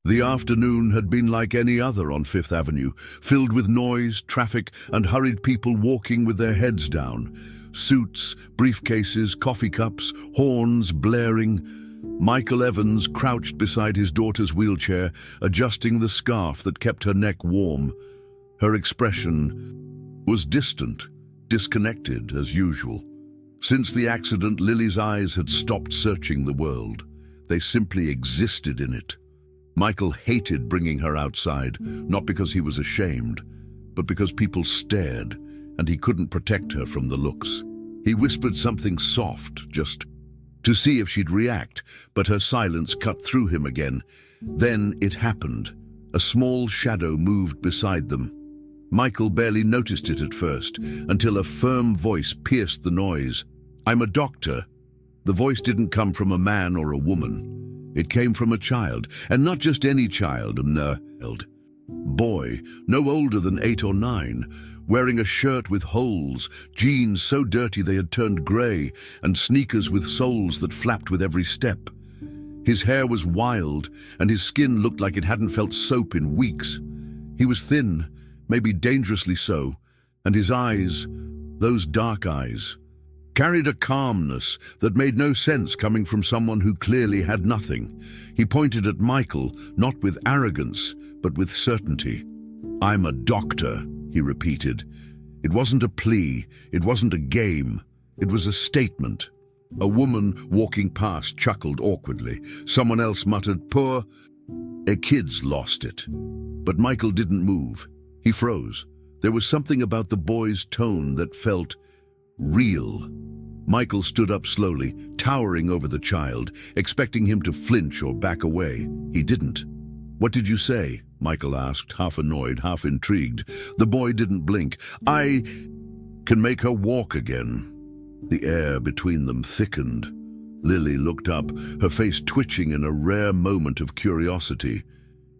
The afternoon had been like any other on Fifth Avenue, filled with noise, traffic, and hurried people walking with their heads down. Suits, briefcases, coffee cups, horns blaring. Michael Evans crouched beside his daughter's wheelchair, adjusting the scarf that kept her neck warm. Her expression was distant, disconnected as usual. Since the accident, Lily's eyes had stopped searching the world. They simply existed in it. Michael hated bringing her outside, not because he was ashamed, but because people stared, and he couldn't protect her from the looks. He whispered something soft, just to see if she'd react, but her silence cut through him again. Then it happened. A small shadow moved beside them. Michael barely noticed it at first, until a firm voice pierced the noise. "I'm a doctor." The voice didn't come from a man or a woman. It came from a child, and not just any child, a boy, no older than 8 or 9, wearing a shirt with holes, jeans so dirty they had turned grey, and sneakers with soles that flapped with every step. His hair was wild, and his skin looked like it hadn't felt soap in weeks. He was thin, maybe dangerously so, and his eyes, those dark eyes, carried a calmness that made no sense coming from someone who clearly had nothing. He pointed at Michael, not with arrogance, but with certainty. "I'm a doctor," he repeated. It wasn't a plea, it wasn't a game, it was a statement. A woman walking past chuckled awkwardly. Someone else muttered, "Poor, a kid's lost it." But Michael didn't move. He froze. There was something about the boy's tone that felt real. Michael stood up slowly, towering over the child, expecting him to flinch or back away. He didn't. "What did you say?" Michael asked, half annoyed, half intrigued. The boy didn't blink. "I can make her walk again." The air between them thickened. Lily looked up, her face twitching in a rare moment of curiosity.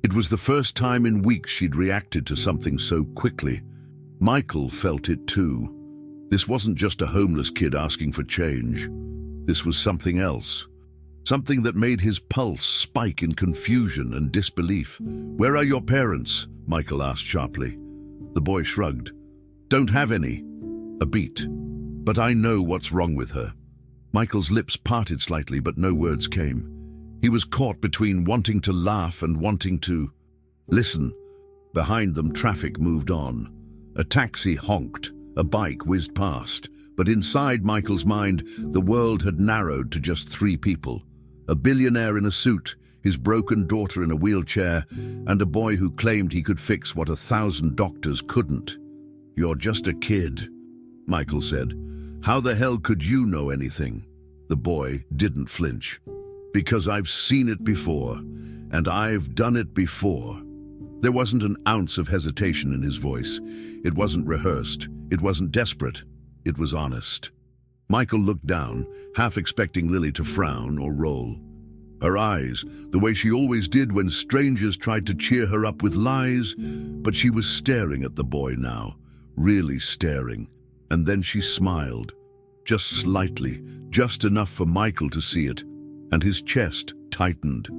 It was the first time in weeks she'd reacted to something so quickly. Michael felt it too. This wasn't just a homeless kid asking for change. This was something else. Something that made his pulse spike in confusion and disbelief. "Where are your parents?" Michael asked sharply. The boy shrugged. "Don't have any." A beat. "But I know what's wrong with her." Michael's lips parted slightly, but no words came. He was caught between wanting to laugh and wanting to listen. Behind them, traffic moved on. A taxi honked. A bike whizzed past, but inside Michael's mind, the world had narrowed to just 3 people. A billionaire in a suit, his broken daughter in a wheelchair, and a boy who claimed he could fix what 1,000 doctors couldn't. "You're just a kid," Michael said. "How the hell could you know anything?" The boy didn't flinch. "Because I've seen it before, and I've done it before." There wasn't an ounce of hesitation in his voice. It wasn't rehearsed. It wasn't desperate. It was honest. Michael looked down, half expecting Lily to frown or roll. Her eyes, the way she always did when strangers tried to cheer her up with lies, but she was staring at the boy now, really staring. And then she smiled, just slightly, just enough for Michael to see it, and his chest tightened.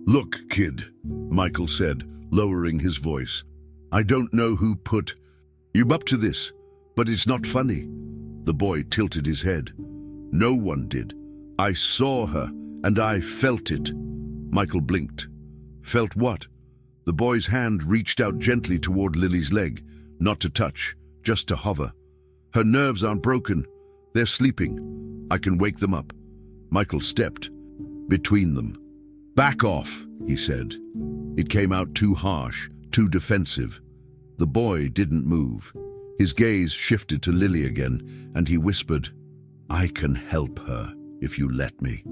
"Look, kid," Michael said, lowering his voice. "I don't know who put you up to this, but it's not funny." The boy tilted his head. "No one did. I saw her, and I felt it." Michael blinked. "Felt what?" The boy's hand reached out gently toward Lily's leg, not to touch, just to hover. "Her nerves aren't broken. They're sleeping. I can wake them up." Michael stepped between them. "Back off," he said. It came out too harsh, too defensive. The boy didn't move. His gaze shifted to Lily again, and he whispered, "I can help her if you let me."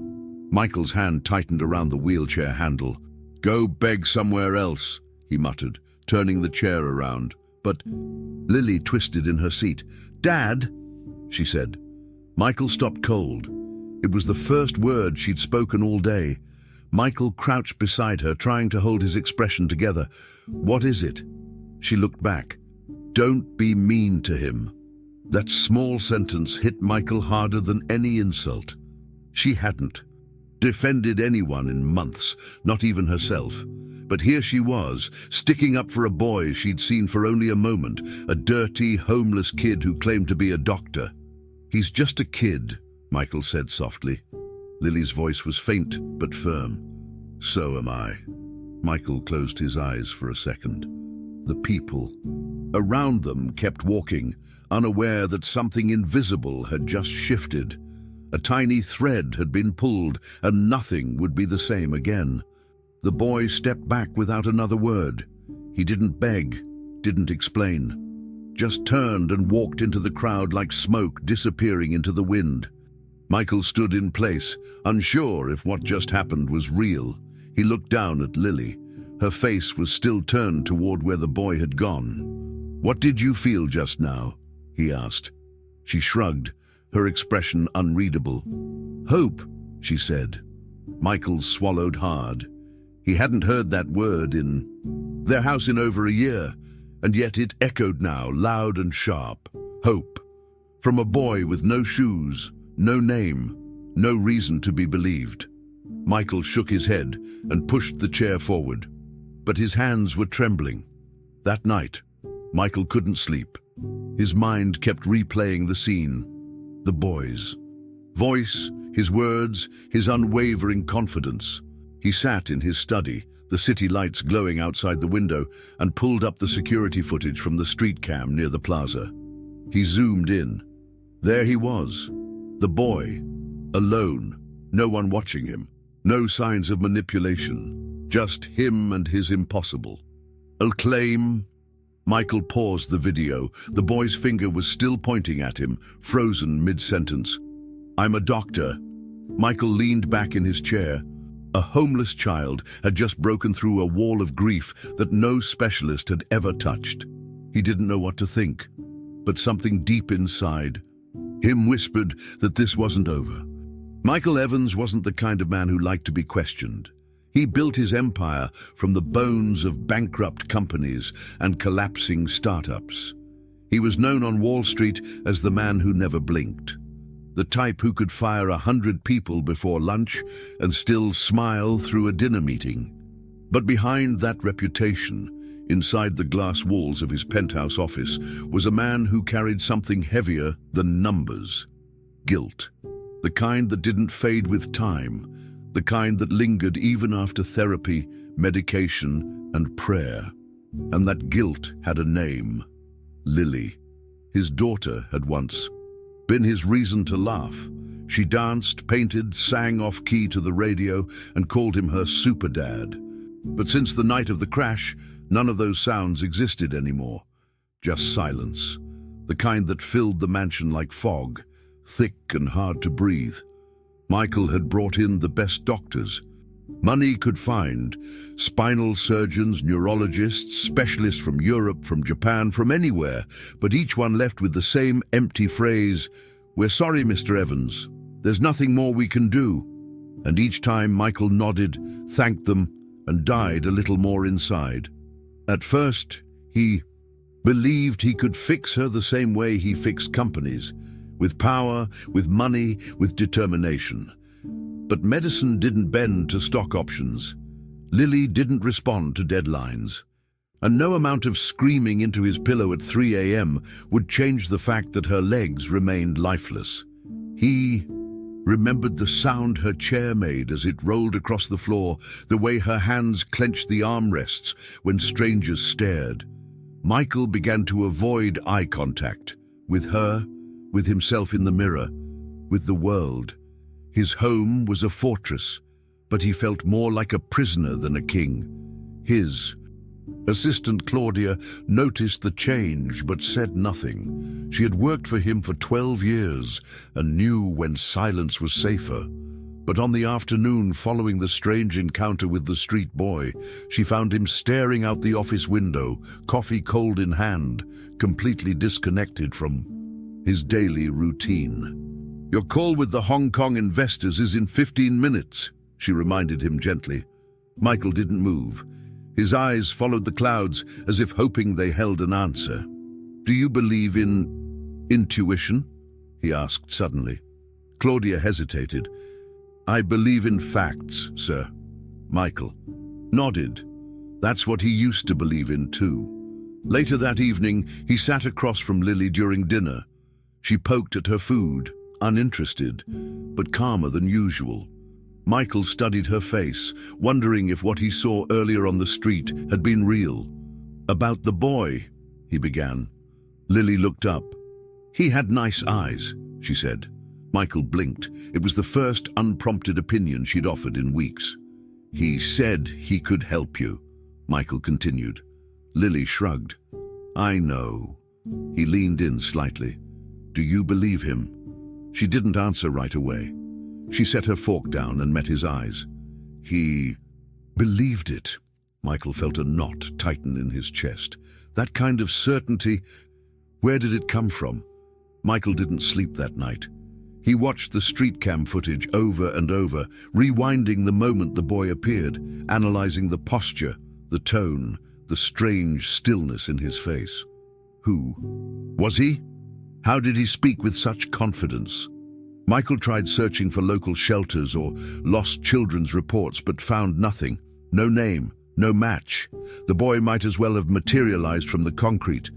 Michael's hand tightened around the wheelchair handle. "Go beg somewhere else," he muttered, turning the chair around. But Lily twisted in her seat. "Dad," she said. Michael stopped cold. It was the first word she'd spoken all day. Michael crouched beside her, trying to hold his expression together. "What is it?" She looked back. "Don't be mean to him." That small sentence hit Michael harder than any insult. She hadn't defended anyone in months, not even herself. But here she was, sticking up for a boy she'd seen for only a moment, a dirty, homeless kid who claimed to be a doctor. "He's just a kid," Michael said softly. Lily's voice was faint but firm. "So am I." Michael closed his eyes for a second. The people around them kept walking, unaware that something invisible had just shifted. A tiny thread had been pulled, and nothing would be the same again. The boy stepped back without another word. He didn't beg, didn't explain. Just turned and walked into the crowd like smoke disappearing into the wind. Michael stood in place, unsure if what just happened was real. He looked down at Lily. Her face was still turned toward where the boy had gone. "What did you feel just now?" he asked. She shrugged, her expression unreadable. "Hope," she said. Michael swallowed hard. He hadn't heard that word in their house in over a year, and yet it echoed now, loud and sharp. Hope. From a boy with no shoes, no name, no reason to be believed. Michael shook his head and pushed the chair forward, but his hands were trembling. That night, Michael couldn't sleep. His mind kept replaying the scene. The boy's voice, his words, his unwavering confidence. He sat in his study, the city lights glowing outside the window, and pulled up the security footage from the street cam near the plaza. He zoomed in. There he was, the boy, alone, no one watching him, no signs of manipulation, just him and his impossible. "I'll claim." Michael paused the video. The boy's finger was still pointing at him, frozen mid-sentence. "I'm a doctor." Michael leaned back in his chair. A homeless child had just broken through a wall of grief that no specialist had ever touched. He didn't know what to think, but something deep inside him whispered that this wasn't over. Michael Evans wasn't the kind of man who liked to be questioned. He built his empire from the bones of bankrupt companies and collapsing startups. He was known on Wall Street as the man who never blinked. The type who could fire 100 people before lunch and still smile through a dinner meeting. But behind that reputation, inside the glass walls of his penthouse office, was a man who carried something heavier than numbers. Guilt. The kind that didn't fade with time. The kind that lingered even after therapy, medication, and prayer. And that guilt had a name. Lily. His daughter had once been his reason to laugh. She danced, painted, sang off-key to the radio, and called him her super dad. But since the night of the crash, none of those sounds existed anymore. Just silence. The kind that filled the mansion like fog, thick and hard to breathe. Michael had brought in the best doctors money could find, spinal surgeons, neurologists, specialists from Europe, from Japan, from anywhere, but each one left with the same empty phrase, "We're sorry, Mr. Evans. There's nothing more we can do." And each time Michael nodded, thanked them, and died a little more inside. At first, he believed he could fix her the same way he fixed companies, with power, with money, with determination. But medicine didn't bend to stock options. Lily didn't respond to deadlines. And no amount of screaming into his pillow at 3 a.m. would change the fact that her legs remained lifeless. He remembered the sound her chair made as it rolled across the floor, the way her hands clenched the armrests when strangers stared. Michael began to avoid eye contact, with her, with himself in the mirror, with the world. His home was a fortress, but he felt more like a prisoner than a king. His assistant Claudia noticed the change but said nothing. She had worked for him for 12 years and knew when silence was safer. But on the afternoon following the strange encounter with the street boy, she found him staring out the office window, coffee cold in hand, completely disconnected from his daily routine. "Your call with the Hong Kong investors is in 15 minutes, she reminded him gently. Michael didn't move. His eyes followed the clouds as if hoping they held an answer. "Do you believe in intuition?" he asked suddenly. Claudia hesitated. "I believe in facts, sir." Michael nodded. That's what he used to believe in too. Later that evening, he sat across from Lily during dinner. She poked at her food, uninterested, but calmer than usual. Michael studied her face, wondering if what he saw earlier on the street had been real. "About the boy," he began. Lily looked up. "He had nice eyes," she said. Michael blinked. It was the first unprompted opinion she'd offered in weeks. "He said he could help you," Michael continued. Lily shrugged. "I know." He leaned in slightly. "Do you believe him?" She didn't answer right away. She set her fork down and met his eyes. "He believed it." Michael felt a knot tighten in his chest. That kind of certainty, where did it come from? Michael didn't sleep that night. He watched the street cam footage over and over, rewinding the moment the boy appeared, analyzing the posture, the tone, the strange stillness in his face. Who was he? How did he speak with such confidence? Michael tried searching for local shelters or lost children's reports, but found nothing. No name, no match. The boy might as well have materialized from the concrete.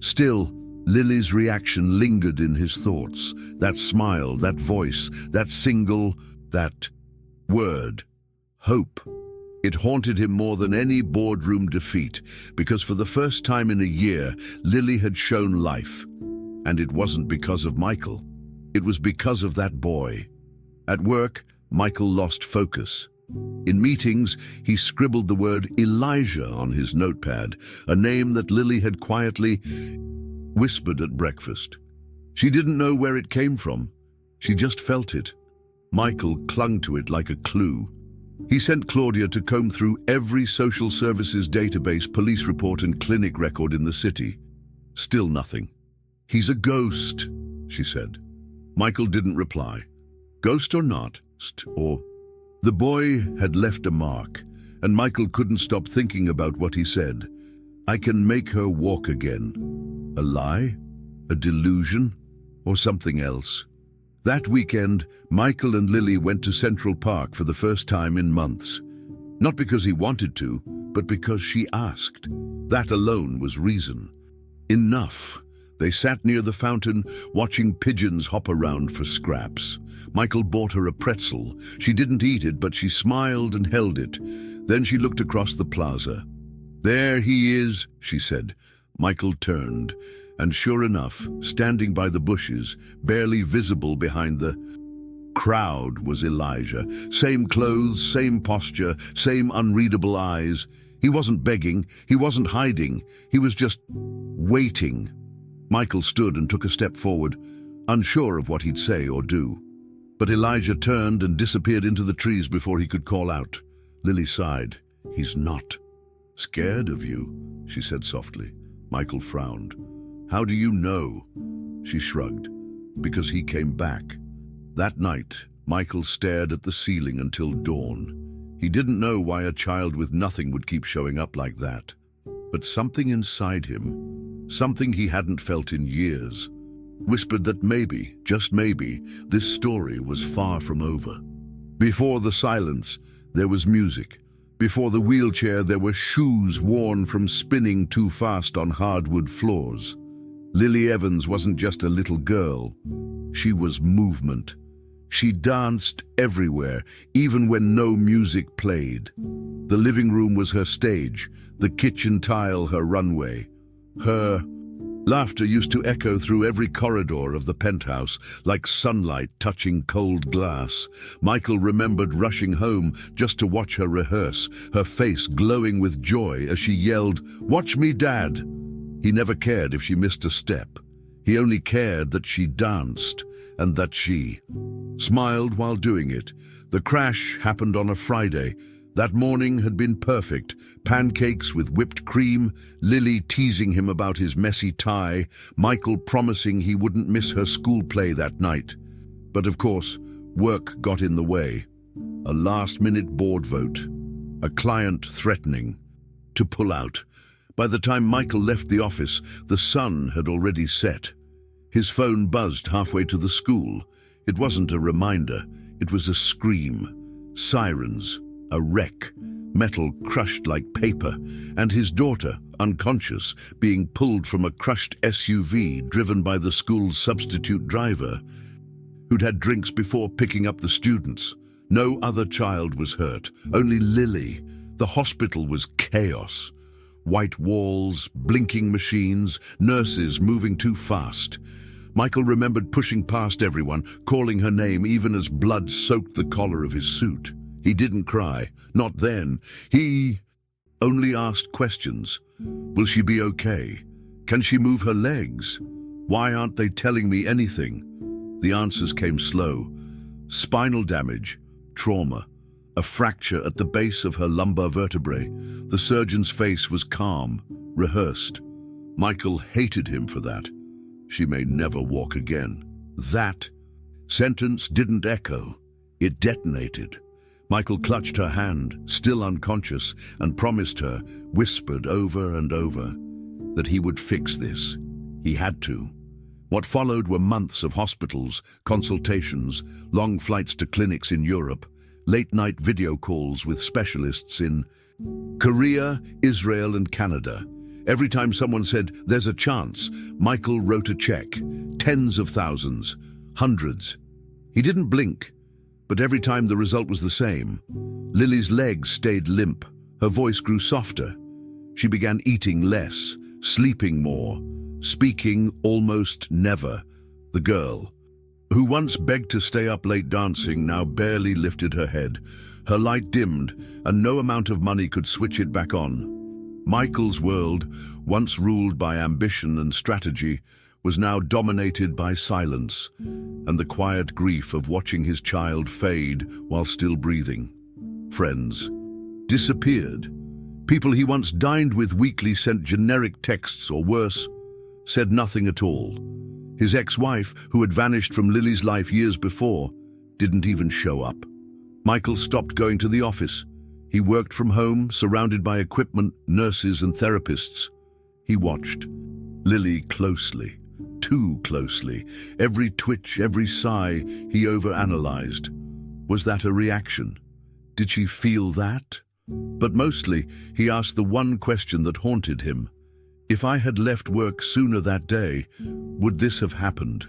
Still, Lily's reaction lingered in his thoughts. That smile, that voice, that word. Hope. It haunted him more than any boardroom defeat, because for the first time in a year, Lily had shown life. And it wasn't because of Michael. It was because of that boy. At work, Michael lost focus. In meetings, he scribbled the word Elijah on his notepad, a name that Lily had quietly whispered at breakfast. She didn't know where it came from. She just felt it. Michael clung to it like a clue. He sent Claudia to comb through every social services database, police report, and clinic record in the city. Still nothing. "He's a ghost," she said. Michael didn't reply. Ghost or not, or... The boy had left a mark, and Michael couldn't stop thinking about what he said. "I can make her walk again." A lie? A delusion? Or something else? That weekend, Michael and Lily went to Central Park for the first time in months. Not because he wanted to, but because she asked. That alone was reason. Enough. They sat near the fountain, watching pigeons hop around for scraps. Michael bought her a pretzel. She didn't eat it, but she smiled and held it. Then she looked across the plaza. "There he is," she said. Michael turned, and sure enough, standing by the bushes, barely visible behind the crowd, was Elijah. Same clothes, same posture, same unreadable eyes. He wasn't begging, he wasn't hiding, he was just waiting. Michael stood and took a step forward, unsure of what he'd say or do. But Elijah turned and disappeared into the trees before he could call out. Lily sighed. "He's not scared of you," she said softly. Michael frowned. "How do you know?" She shrugged. "Because he came back." That night, Michael stared at the ceiling until dawn. He didn't know why a child with nothing would keep showing up like that. But something inside him, something he hadn't felt in years, whispered that maybe, just maybe, this story was far from over. Before the silence, there was music. Before the wheelchair, there were shoes worn from spinning too fast on hardwood floors. Lily Evans wasn't just a little girl. She was movement. She danced everywhere, even when no music played. The living room was her stage, the kitchen tile her runway. Her laughter used to echo through every corridor of the penthouse, like sunlight touching cold glass. Michael remembered rushing home just to watch her rehearse, her face glowing with joy as she yelled, "Watch me, Dad!" He never cared if she missed a step. He only cared that she danced, and that she smiled while doing it. The crash happened on a Friday. That morning had been perfect. Pancakes with whipped cream, Lily teasing him about his messy tie, Michael promising he wouldn't miss her school play that night. But of course, work got in the way. A last-minute board vote. A client threatening to pull out. By the time Michael left the office, the sun had already set. His phone buzzed halfway to the school. It wasn't a reminder, it was a scream. Sirens. A wreck. metal crushed like paper, and his daughter, unconscious, being pulled from a crushed SUV driven by the school's substitute driver, who'd had drinks before picking up the students. No other child was hurt, only Lily. The hospital was chaos. White walls, blinking machines, nurses moving too fast. Michael remembered pushing past everyone, calling her name even as blood soaked the collar of his suit. He didn't cry, not then. He only asked questions. Will she be okay? Can she move her legs? Why aren't they telling me anything? The answers came slow. Spinal damage, trauma, a fracture at the base of her lumbar vertebrae. The surgeon's face was calm, rehearsed. Michael hated him for that. She may never walk again. That sentence didn't echo. It detonated. Michael clutched her hand, still unconscious, and promised her, whispered over and over, that he would fix this. He had to. What followed were months of hospitals, consultations, long flights to clinics in Europe, late-night video calls with specialists in Korea, Israel, and Canada. Every time someone said, "There's a chance," Michael wrote a check. Tens of thousands, hundreds. He didn't blink, but every time the result was the same. Lily's legs stayed limp. Her voice grew softer. She began eating less, sleeping more, speaking almost never. The girl, who once begged to stay up late dancing, now barely lifted her head. Her light dimmed, and no amount of money could switch it back on. Michael's world, once ruled by ambition and strategy, was now dominated by silence and the quiet grief of watching his child fade while still breathing. Friends disappeared. People he once dined with weekly sent generic texts, or worse, said nothing at all. His ex-wife, who had vanished from Lily's life years before, didn't even show up. Michael stopped going to the office. He worked from home, surrounded by equipment, nurses, and therapists. He watched Lily closely, too closely. Every twitch, every sigh, he overanalyzed. Was that a reaction? Did she feel that? But mostly, he asked the one question that haunted him. If I had left work sooner that day, would this have happened?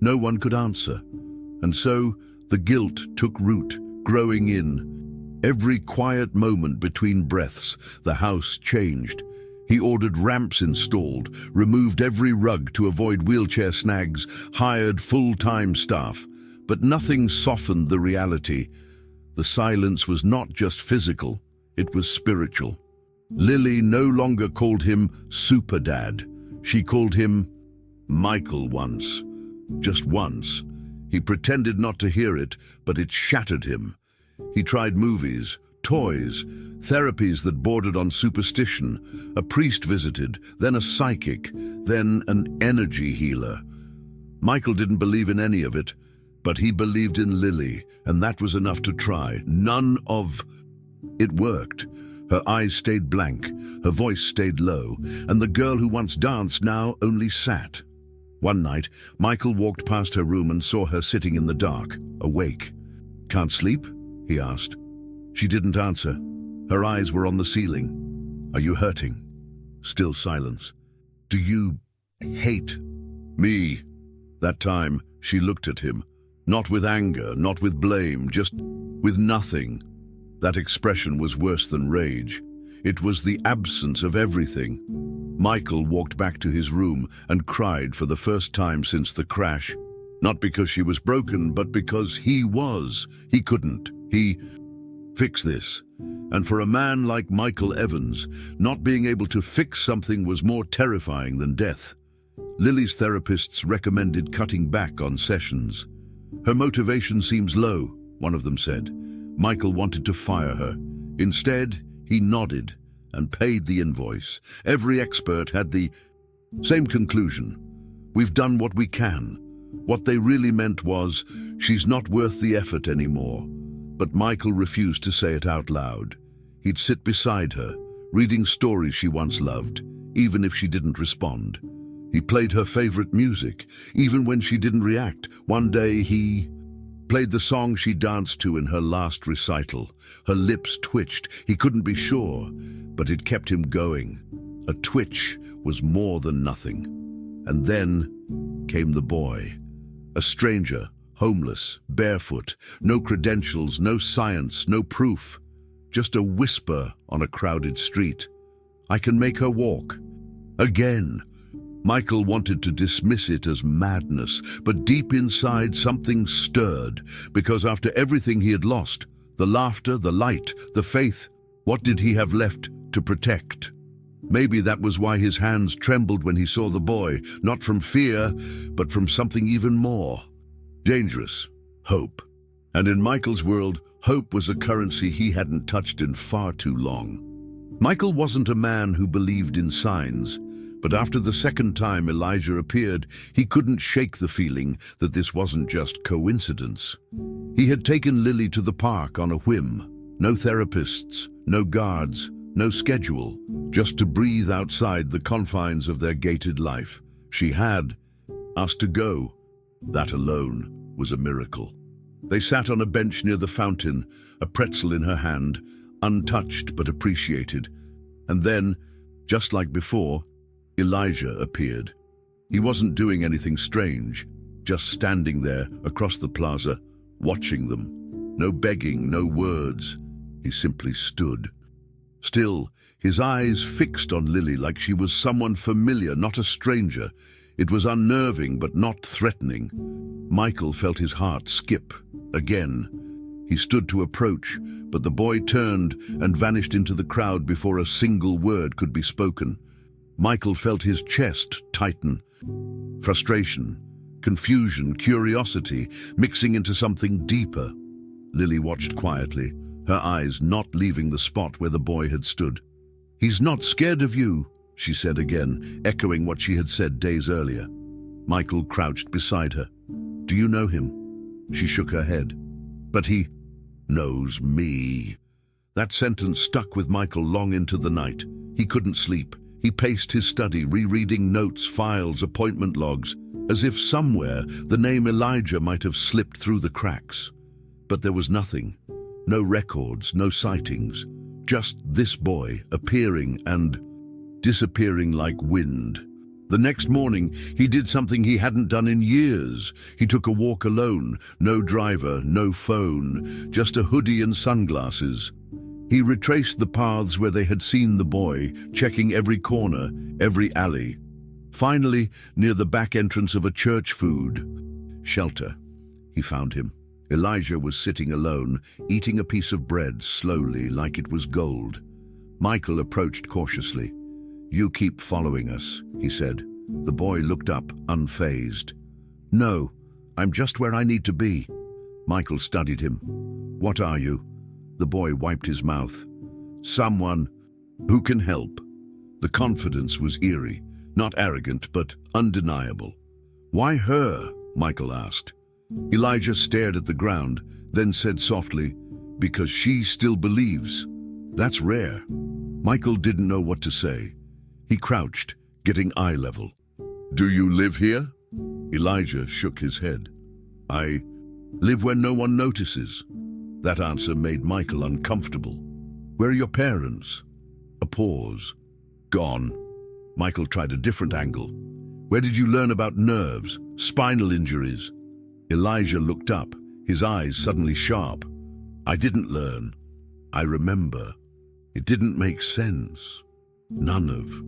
No one could answer. And so, the guilt took root, growing in. Every quiet moment between breaths, the house changed. He ordered ramps installed, removed every rug to avoid wheelchair snags, hired full-time staff. But nothing softened the reality. The silence was not just physical, it was spiritual. Lily no longer called him Super Dad. She called him Michael once. Just once. He pretended not to hear it, but it shattered him. He tried movies, toys, therapies that bordered on superstition. A priest visited, then a psychic, then an energy healer. Michael didn't believe in any of it, but he believed in Lily, and that was enough to try. None of it worked. Her eyes stayed blank, her voice stayed low, and the girl who once danced now only sat. One night, Michael walked past her room and saw her sitting in the dark, awake. "Can't sleep?" he asked. She didn't answer. Her eyes were on the ceiling. "Are you hurting?" Still silence. "Do you hate me?" That time, she looked at him. Not with anger, not with blame, just with nothing. That expression was worse than rage. It was the absence of everything. Michael walked back to his room and cried for the first time since the crash. Not because she was broken, but because he was. He couldn't. He fix this. And for a man like Michael Evans, not being able to fix something was more terrifying than death. Lily's therapists recommended cutting back on sessions. "Her motivation seems low," one of them said. Michael wanted to fire her. Instead, he nodded and paid the invoice. Every expert had the same conclusion. "We've done what we can." What they really meant was, "She's not worth the effort anymore." But Michael refused to say it out loud. He'd sit beside her, reading stories she once loved, even if she didn't respond. He played her favorite music, even when she didn't react. One day he played the song she danced to in her last recital. Her lips twitched. He couldn't be sure, but it kept him going. A twitch was more than nothing. And then came the boy. A stranger, homeless, barefoot, no credentials, no science, no proof. Just a whisper on a crowded street. I can make her walk. Again. Michael wanted to dismiss it as madness, but deep inside something stirred, because after everything he had lost, the laughter, the light, the faith, what did he have left to protect? Maybe that was why his hands trembled when he saw the boy, not from fear, but from something even more. Dangerous. Hope. And in Michael's world, hope was a currency he hadn't touched in far too long. Michael wasn't a man who believed in signs, but after the second time Elijah appeared, he couldn't shake the feeling that this wasn't just coincidence. He had taken Lily to the park on a whim. No therapists, no guards, no schedule, just to breathe outside the confines of their gated life. She had asked to go. That alone was a miracle. They sat on a bench near the fountain, a pretzel in her hand, untouched but appreciated. And then, just like before, Elijah appeared. He wasn't doing anything strange, just standing there across the plaza, watching them. No begging, no words. He simply stood. Still, his eyes fixed on Lily like she was someone familiar, not a stranger. It was unnerving but not threatening. Michael felt his heart skip. Again. He stood to approach, but the boy turned and vanished into the crowd before a single word could be spoken. Michael felt his chest tighten. Frustration, confusion, curiosity, mixing into something deeper. Lily watched quietly, her eyes not leaving the spot where the boy had stood. "He's not scared of you," she said again, echoing what she had said days earlier. Michael crouched beside her. "Do you know him?" She shook her head. "But he knows me." That sentence stuck with Michael long into the night. He couldn't sleep. He paced his study, rereading notes, files, appointment logs, as if somewhere the name Elijah might have slipped through the cracks. But there was nothing. No records, no sightings. Just this boy appearing and disappearing like wind. The next morning, he did something he hadn't done in years. He took a walk alone. No driver, no phone, just a hoodie and sunglasses. He retraced the paths where they had seen the boy, checking every corner, every alley. Finally, near the back entrance of a church food shelter, he found him. Elijah was sitting alone, eating a piece of bread slowly, like it was gold. Michael approached cautiously. "You keep following us," he said. The boy looked up, unfazed. "No, I'm just where I need to be." Michael studied him. "What are you?" The boy wiped his mouth. "Someone who can help." The confidence was eerie, not arrogant, but undeniable. "Why her?" Michael asked. Elijah stared at the ground, then said softly, "Because she still believes. That's rare." Michael didn't know what to say. He crouched, getting eye level. "Do you live here?" Elijah shook his head. "I live where no one notices." That answer made Michael uncomfortable. "Where are your parents?" A pause. "Gone." Michael tried a different angle. "Where did you learn about nerves, spinal injuries?" Elijah looked up, his eyes suddenly sharp. "I didn't learn. I remember." It didn't make sense. None of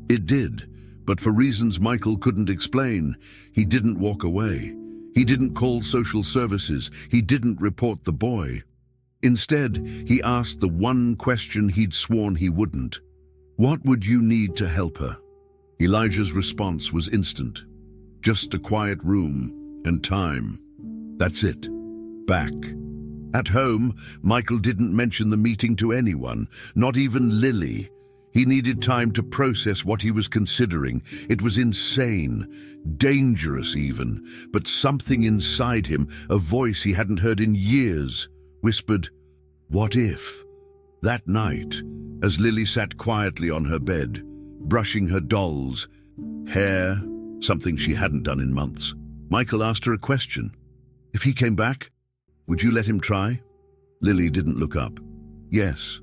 it did, but for reasons Michael couldn't explain, he didn't walk away. He didn't call social services. He didn't report the boy. Instead, he asked the one question he'd sworn he wouldn't. "What would you need to help her?" Elijah's response was instant. "Just a quiet room and time. That's it." Back. At home, Michael didn't mention the meeting to anyone, not even Lily. He needed time to process what he was considering. It was insane, dangerous even, but something inside him, a voice he hadn't heard in years, whispered, "What if?" That night, as Lily sat quietly on her bed, brushing her doll's hair, something she hadn't done in months, Michael asked her a question. "If he came back, Would you let him try? Lily didn't look up. Yes.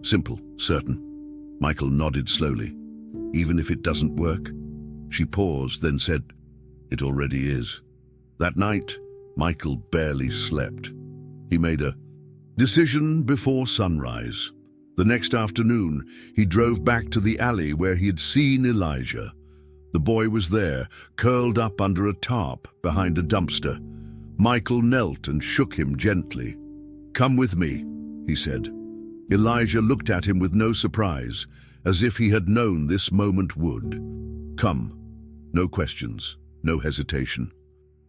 Simple, certain. Michael nodded slowly. Even if it doesn't work? She paused, then said, It already is. That night, Michael barely slept. He made a decision before sunrise. The next afternoon, he drove back to the alley where he had seen Elijah. The boy was there, curled up under a tarp behind a dumpster. Michael knelt and shook him gently. Come with me, he said. Elijah looked at him with no surprise, as if he had known this moment would. Come. No questions, no hesitation.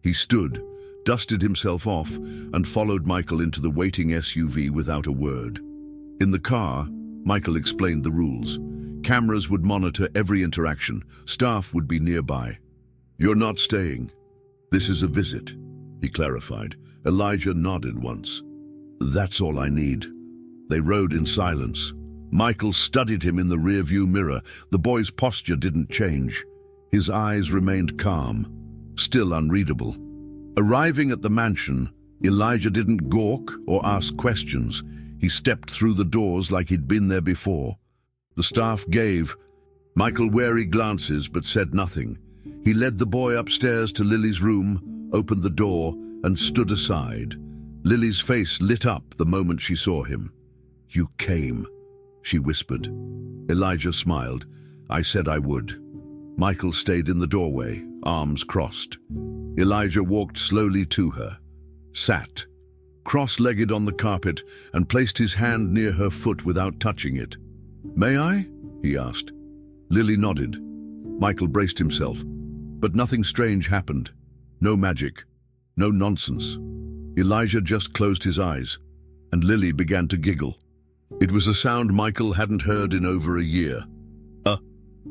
He stood, dusted himself off, and followed Michael into the waiting SUV without a word. In the car, Michael explained the rules. Cameras would monitor every interaction. Staff would be nearby. You're not staying. This is a visit, he clarified. Elijah nodded once. That's all I need. They rode in silence. Michael studied him in the rearview mirror. The boy's posture didn't change. His eyes remained calm, still unreadable. Arriving at the mansion, Elijah didn't gawk or ask questions. He stepped through the doors like he'd been there before. The staff gave Michael wary glances but said nothing. He led the boy upstairs to Lily's room, opened the door, and stood aside. Lily's face lit up the moment she saw him. You came, she whispered. Elijah smiled. I said I would. Michael stayed in the doorway, arms crossed. Elijah walked slowly to her, sat, cross-legged on the carpet, and placed his hand near her foot without touching it. May I? He asked. Lily nodded. Michael braced himself, but nothing strange happened. No magic, no nonsense. Elijah just closed his eyes, and Lily began to giggle. It was a sound Michael hadn't heard in over a year. A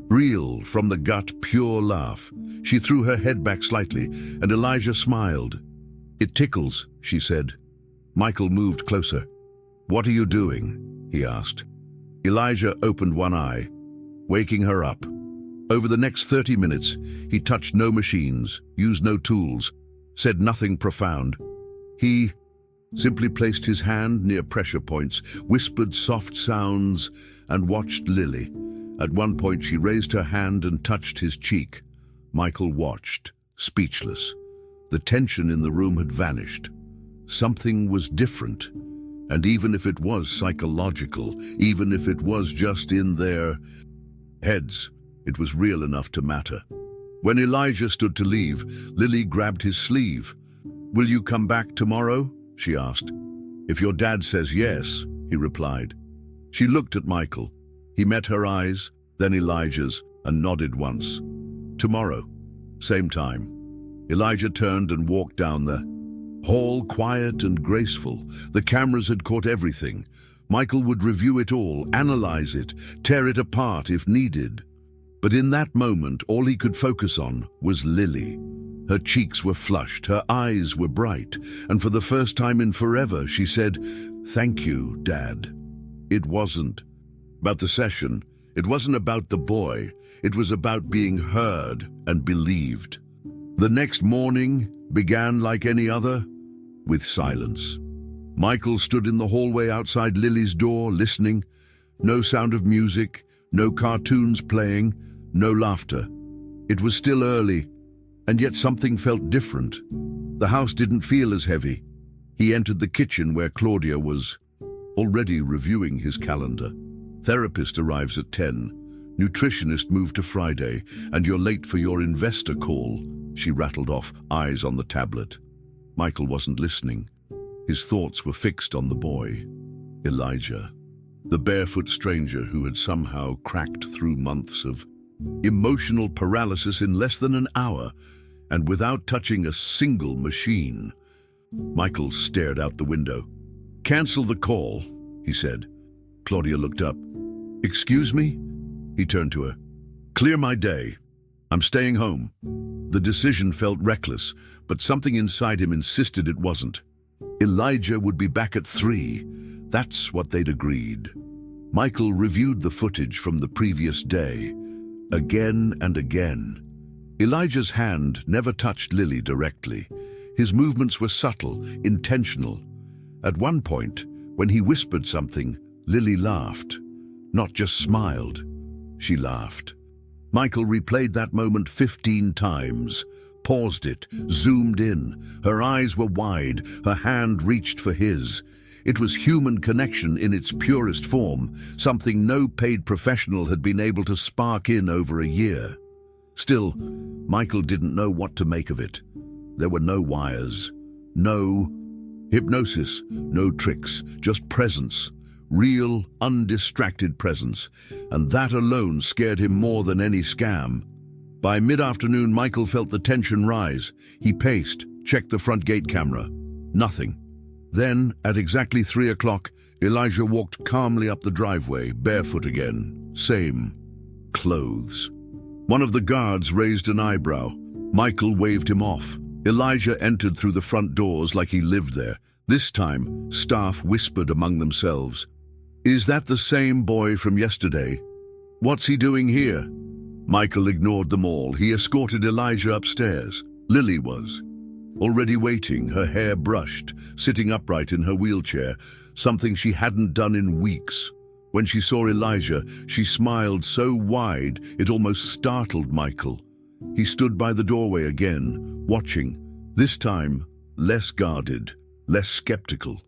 real, from the gut, pure laugh. She threw her head back slightly, and Elijah smiled. It tickles, she said. Michael moved closer. What are you doing? He asked. Elijah opened one eye, waking her up. Over the next 30 minutes, he touched no machines, used no tools, said nothing profound. He simply placed his hand near pressure points, whispered soft sounds, and watched Lily. At one point, she raised her hand and touched his cheek. Michael watched, speechless. The tension in the room had vanished. Something was different. And even if it was psychological, even if it was just in their heads, it was real enough to matter. When Elijah stood to leave, Lily grabbed his sleeve. Will you come back tomorrow? She asked. If your dad says yes, he replied. She looked at Michael. He met her eyes, then Elijah's, and nodded once. Tomorrow, same time. Elijah turned and walked down the hall, quiet and graceful. The cameras had caught everything. Michael would review it all, analyze it, tear it apart if needed. But in that moment, all he could focus on was Lily. Her cheeks were flushed, her eyes were bright, and for the first time in forever, she said, "Thank you, Dad." It wasn't about the session. It wasn't about the boy. It was about being heard and believed. The next morning began like any other, with silence. Michael stood in the hallway outside Lily's door, listening. No sound of music, no cartoons playing, no laughter. It was still early, and yet something felt different. The house didn't feel as heavy. He entered the kitchen where Claudia was already reviewing his calendar. Therapist arrives at 10. Nutritionist moved to Friday, and you're late for your investor call, she rattled off, eyes on the tablet. Michael wasn't listening. His thoughts were fixed on the boy, Elijah, the barefoot stranger who had somehow cracked through months of emotional paralysis in less than an hour, and without touching a single machine. Michael stared out the window. Cancel the call, he said. Claudia looked up. Excuse me? He turned to her. Clear my day. I'm staying home. The decision felt reckless, but something inside him insisted it wasn't. Elijah would be back at 3. That's what they'd agreed. Michael reviewed the footage from the previous day, again and again. Elijah's hand never touched Lily directly. His movements were subtle, intentional. At one point, when he whispered something, Lily laughed. Not just smiled, she laughed. Michael replayed that moment 15 times, paused it, zoomed in. Her eyes were wide, her hand reached for his. It was human connection in its purest form, something no paid professional had been able to spark in over a year. Still, Michael didn't know what to make of it. There were no wires, no hypnosis, no tricks, just presence. Real, undistracted presence, and that alone scared him more than any scam. By mid-afternoon, Michael felt the tension rise. He paced, checked the front gate camera. Nothing. Then, at exactly 3 o'clock, Elijah walked calmly up the driveway, barefoot again. Same clothes. One of the guards raised an eyebrow. Michael waved him off. Elijah entered through the front doors like he lived there. This time, staff whispered among themselves. "Is that the same boy from yesterday? What's he doing here?" Michael ignored them all. He escorted Elijah upstairs. Lily was already waiting, her hair brushed, sitting upright in her wheelchair, something she hadn't done in weeks. When she saw Elijah, she smiled so wide it almost startled Michael. He stood by the doorway again, watching, this time less guarded, less skeptical.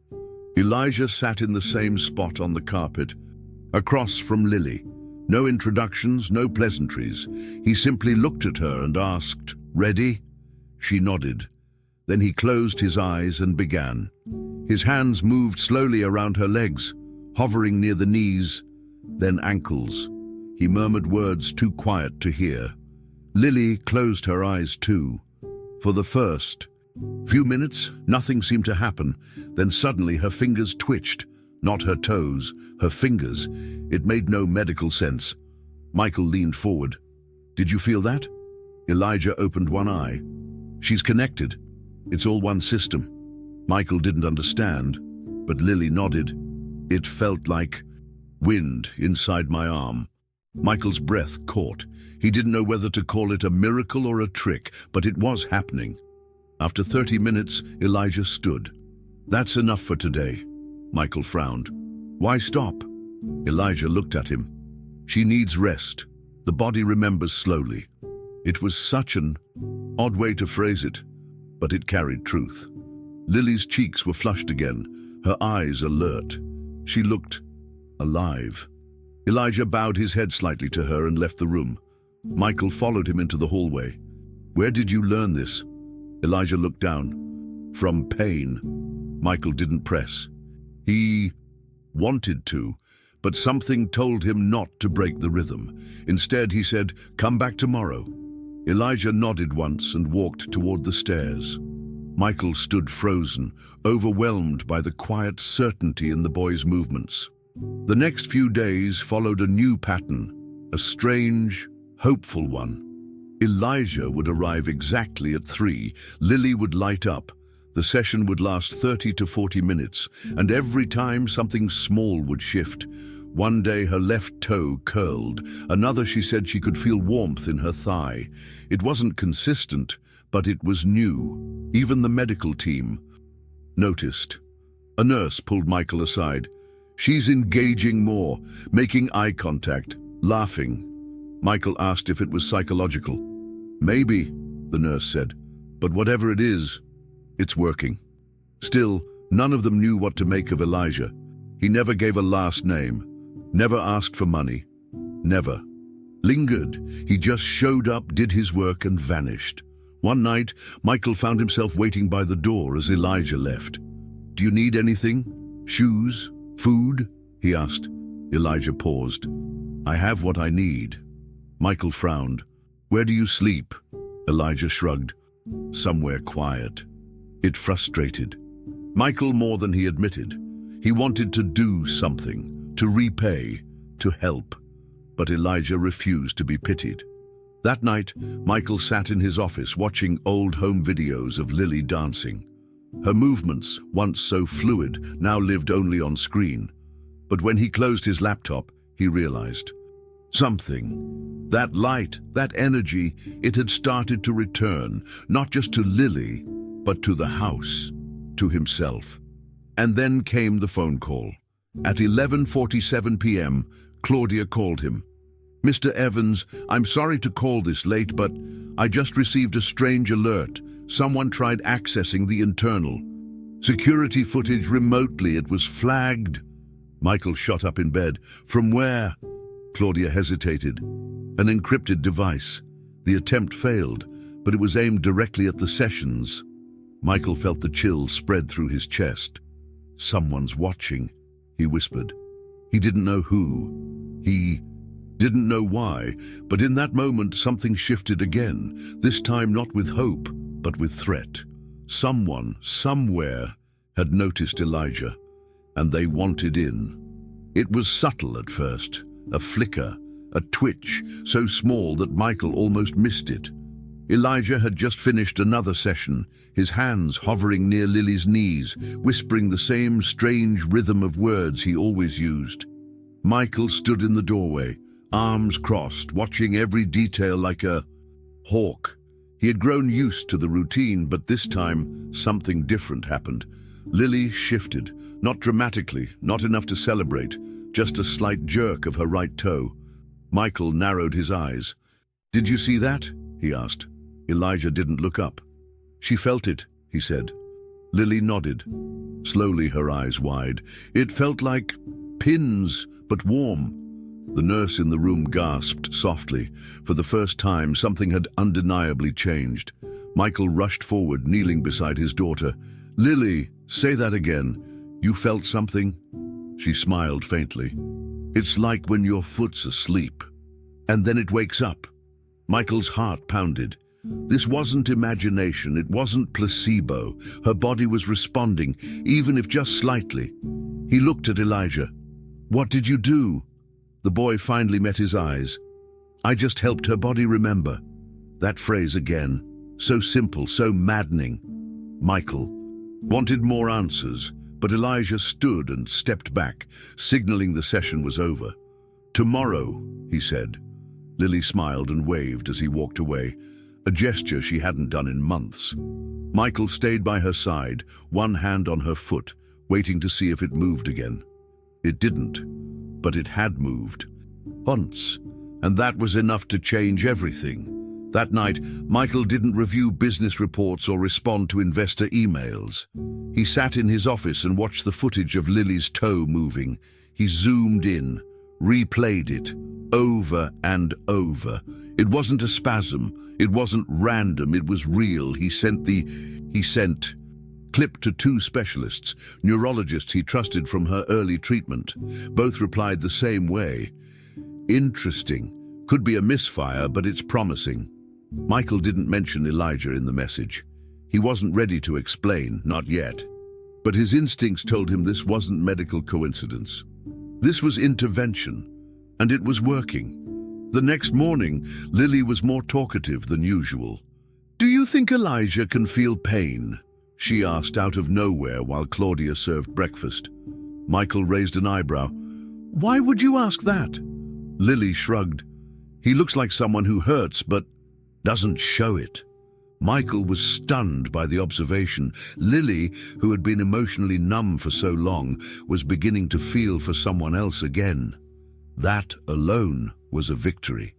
Elijah sat in the same spot on the carpet, across from Lily. No introductions, no pleasantries. He simply looked at her and asked, "Ready?" She nodded. Then he closed his eyes and began. His hands moved slowly around her legs, hovering near the knees, then ankles. He murmured words too quiet to hear. Lily closed her eyes too. For the first few minutes, nothing seemed to happen. Then suddenly her fingers twitched. Not her toes, her fingers. It made no medical sense. Michael leaned forward. "Did you feel that?" Elijah opened one eye. "She's connected. It's all one system." Michael didn't understand, but Lily nodded. "It felt like wind inside my arm." Michael's breath caught. He didn't know whether to call it a miracle or a trick, but it was happening. After 30 minutes, Elijah stood. "That's enough for today." Michael frowned. "Why stop?" Elijah looked at him. "She needs rest. The body remembers slowly." It was such an odd way to phrase it, but it carried truth. Lily's cheeks were flushed again, her eyes alert. She looked alive. Elijah bowed his head slightly to her and left the room. Michael followed him into the hallway. "Where did you learn this?" Elijah looked down. "From pain." Michael didn't press. He wanted to, but something told him not to break the rhythm. Instead, he said, "Come back tomorrow." Elijah nodded once and walked toward the stairs. Michael stood frozen, overwhelmed by the quiet certainty in the boy's movements. The next few days followed a new pattern, a strange, hopeful one. Elijah would arrive exactly at 3. Lily would light up. The session would last 30 to 40 minutes, and every time something small would shift. One day her left toe curled. Another she said she could feel warmth in her thigh. It wasn't consistent, but it was new. Even the medical team noticed. A nurse pulled Michael aside. "She's engaging more, making eye contact, laughing." Michael asked if it was psychological. "Maybe," the nurse said, "but whatever it is, it's working." Still, none of them knew what to make of Elijah. He never gave a last name, never asked for money, never lingered. He just showed up, did his work, and vanished. One night, Michael found himself waiting by the door as Elijah left. "Do you need anything? Shoes? Food?" he asked. Elijah paused. "I have what I need." Michael frowned. "Where do you sleep?" Elijah shrugged. "Somewhere quiet." It frustrated Michael more than he admitted. He wanted to do something, to repay, to help. But Elijah refused to be pitied. That night, Michael sat in his office watching old home videos of Lily dancing. Her movements, once so fluid, now lived only on screen. But when he closed his laptop, he realized something. That light, that energy, it had started to return, not just to Lily, but to the house, to himself. And then came the phone call. At 11:47 p.m., Claudia called him. "Mr. Evans, I'm sorry to call this late, but I just received a strange alert. Someone tried accessing the internal security footage remotely. It was flagged." Michael shot up in bed. "From where?" Claudia hesitated. "An encrypted device. The attempt failed, but it was aimed directly at the sessions." Michael felt the chill spread through his chest. "Someone's watching," he whispered. He didn't know who. He didn't know why, but in that moment something shifted again, this time not with hope, but with threat. Someone, somewhere, had noticed Elijah, and they wanted in. It was subtle at first, a flicker, a twitch, so small that Michael almost missed it. Elijah had just finished another session, his hands hovering near Lily's knees, whispering the same strange rhythm of words he always used. Michael stood in the doorway, arms crossed, watching every detail like a hawk. He had grown used to the routine, but this time something different happened. Lily shifted, not dramatically, not enough to celebrate, just a slight jerk of her right toe. Michael narrowed his eyes. "Did you see that?" he asked. Elijah didn't look up. "She felt it," he said. Lily nodded, slowly, her eyes wide. "It felt like pins, but warm." The nurse in the room gasped softly. For the first time, something had undeniably changed. Michael rushed forward, kneeling beside his daughter. "Lily, say that again. You felt something?" She smiled faintly. "It's like when your foot's asleep, and then it wakes up." Michael's heart pounded. This wasn't imagination, it wasn't placebo. Her body was responding, even if just slightly. He looked at Elijah. "What did you do?" The boy finally met his eyes. "I just helped her body remember." That phrase again, so simple, so maddening. Michael wanted more answers, but Elijah stood and stepped back, signaling the session was over. "Tomorrow," he said. Lily smiled and waved as he walked away, a gesture she hadn't done in months. Michael stayed by her side, one hand on her foot, waiting to see if it moved again. It didn't, but it had moved. Once, and that was enough to change everything. That night, Michael didn't review business reports or respond to investor emails. He sat in his office and watched the footage of Lily's toe moving. He zoomed in, replayed it, over and over. It wasn't a spasm. It wasn't random. It was real. He sent clip to 2 specialists, neurologists he trusted from her early treatment. Both replied the same way. "Interesting. Could be a misfire, but it's promising." Michael didn't mention Elijah in the message. He wasn't ready to explain, not yet. But his instincts told him this wasn't medical coincidence. This was intervention, and it was working. The next morning, Lily was more talkative than usual. "Do you think Elijah can feel pain?" she asked out of nowhere while Claudia served breakfast. Michael raised an eyebrow. "Why would you ask that?" Lily shrugged. "He looks like someone who hurts but doesn't show it." Michael was stunned by the observation. Lily, who had been emotionally numb for so long, was beginning to feel for someone else again. That alone was a victory.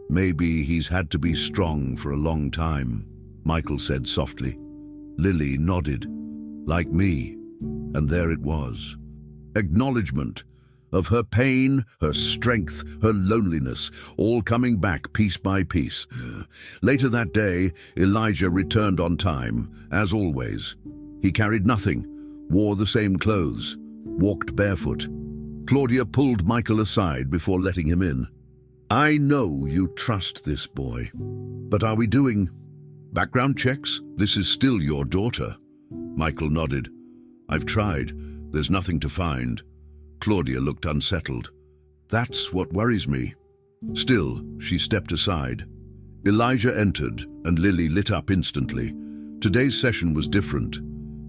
"Maybe he's had to be strong for a long time," Michael said softly. Lily nodded. "Like me." And there it was. Acknowledgement of her pain, her strength, her loneliness, all coming back piece by piece. Later that day, Elijah returned on time, as always. He carried nothing, wore the same clothes, walked barefoot. Claudia pulled Michael aside before letting him in. "I know you trust this boy, but are we doing background checks? This is still your daughter." Michael nodded. "I've tried. There's nothing to find." Claudia looked unsettled. "That's what worries me." Still, she stepped aside. Elijah entered, and Lily lit up instantly. Today's session was different.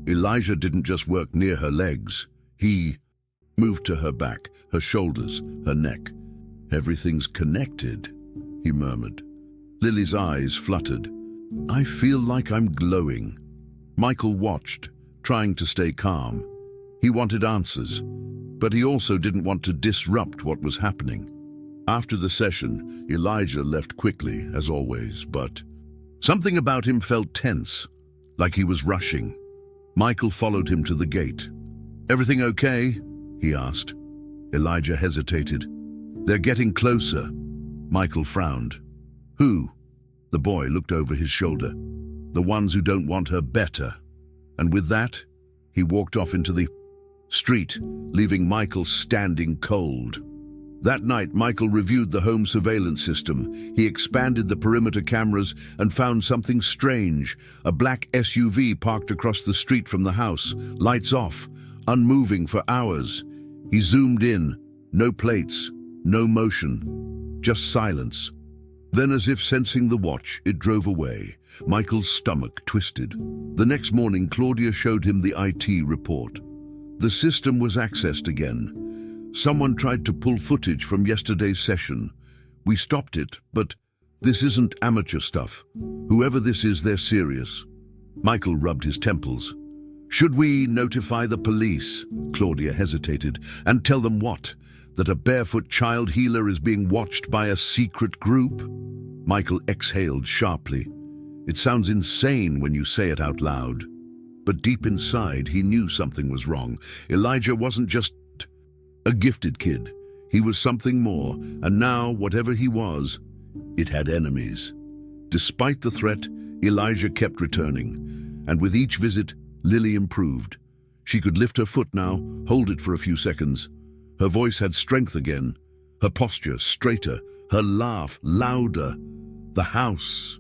Elijah didn't just work near her legs. He moved to her back, her shoulders, her neck. "Everything's connected," he murmured. Lily's eyes fluttered. "I feel like I'm glowing." Michael watched, trying to stay calm. He wanted answers, but he also didn't want to disrupt what was happening. After the session, Elijah left quickly, as always, but something about him felt tense, like he was rushing. Michael followed him to the gate. "Everything okay?" he asked. Elijah hesitated. "They're getting closer." Michael frowned. "Who?" The boy looked over his shoulder. "The ones who don't want her better." And with that, he walked off into the street, leaving Michael standing cold. That night, Michael reviewed the home surveillance system. He expanded the perimeter cameras and found something strange. A black SUV parked across the street from the house, lights off, unmoving for hours. He zoomed in. No plates, no motion, just silence. Then, as if sensing the watch, it drove away. Michael's stomach twisted. The next morning, Claudia showed him the IT report. The system was accessed again. Someone tried to pull footage from yesterday's session. We stopped it, but this isn't amateur stuff. Whoever this is, they're serious. Michael rubbed his temples. "Should we notify the police?" Claudia hesitated. "And tell them what? That a barefoot child healer is being watched by a secret group?" Michael exhaled sharply. It sounds insane when you say it out loud. But deep inside, he knew something was wrong. Elijah wasn't just a gifted kid. He was something more, and now, whatever he was, it had enemies. Despite the threat, Elijah kept returning, and with each visit, Lily improved. She could lift her foot now, hold it for a few seconds. Her voice had strength again, her posture straighter, her laugh louder. The house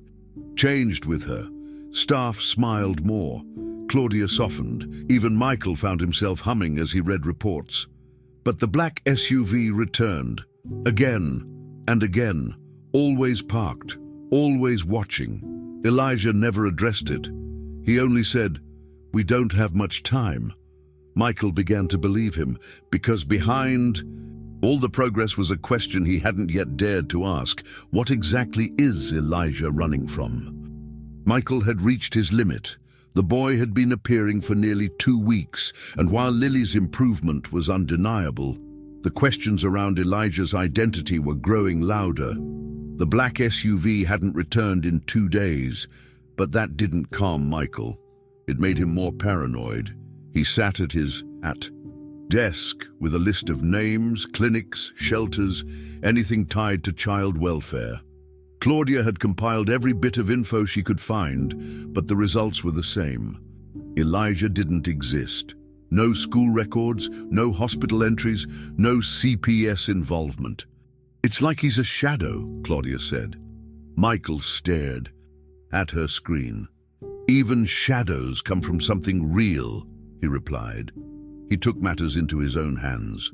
changed with her. Staff smiled more. Claudia softened. Even Michael found himself humming as he read reports. But the black SUV returned, again and again, always parked, always watching. Elijah never addressed it. He only said, "We don't have much time." Michael began to believe him, because behind all the progress was a question he hadn't yet dared to ask. What exactly is Elijah running from? Michael had reached his limit. The boy had been appearing for nearly 2 weeks, and while Lily's improvement was undeniable, the questions around Elijah's identity were growing louder. The black SUV hadn't returned in 2 days, but that didn't calm Michael. It made him more paranoid. He sat at his desk with a list of names, clinics, shelters, anything tied to child welfare. Claudia had compiled every bit of info she could find, but the results were the same. Elijah didn't exist. No school records, no hospital entries, no CPS involvement. "It's like he's a shadow," Claudia said. Michael stared at her screen. "Even shadows come from something real," he replied. He took matters into his own hands.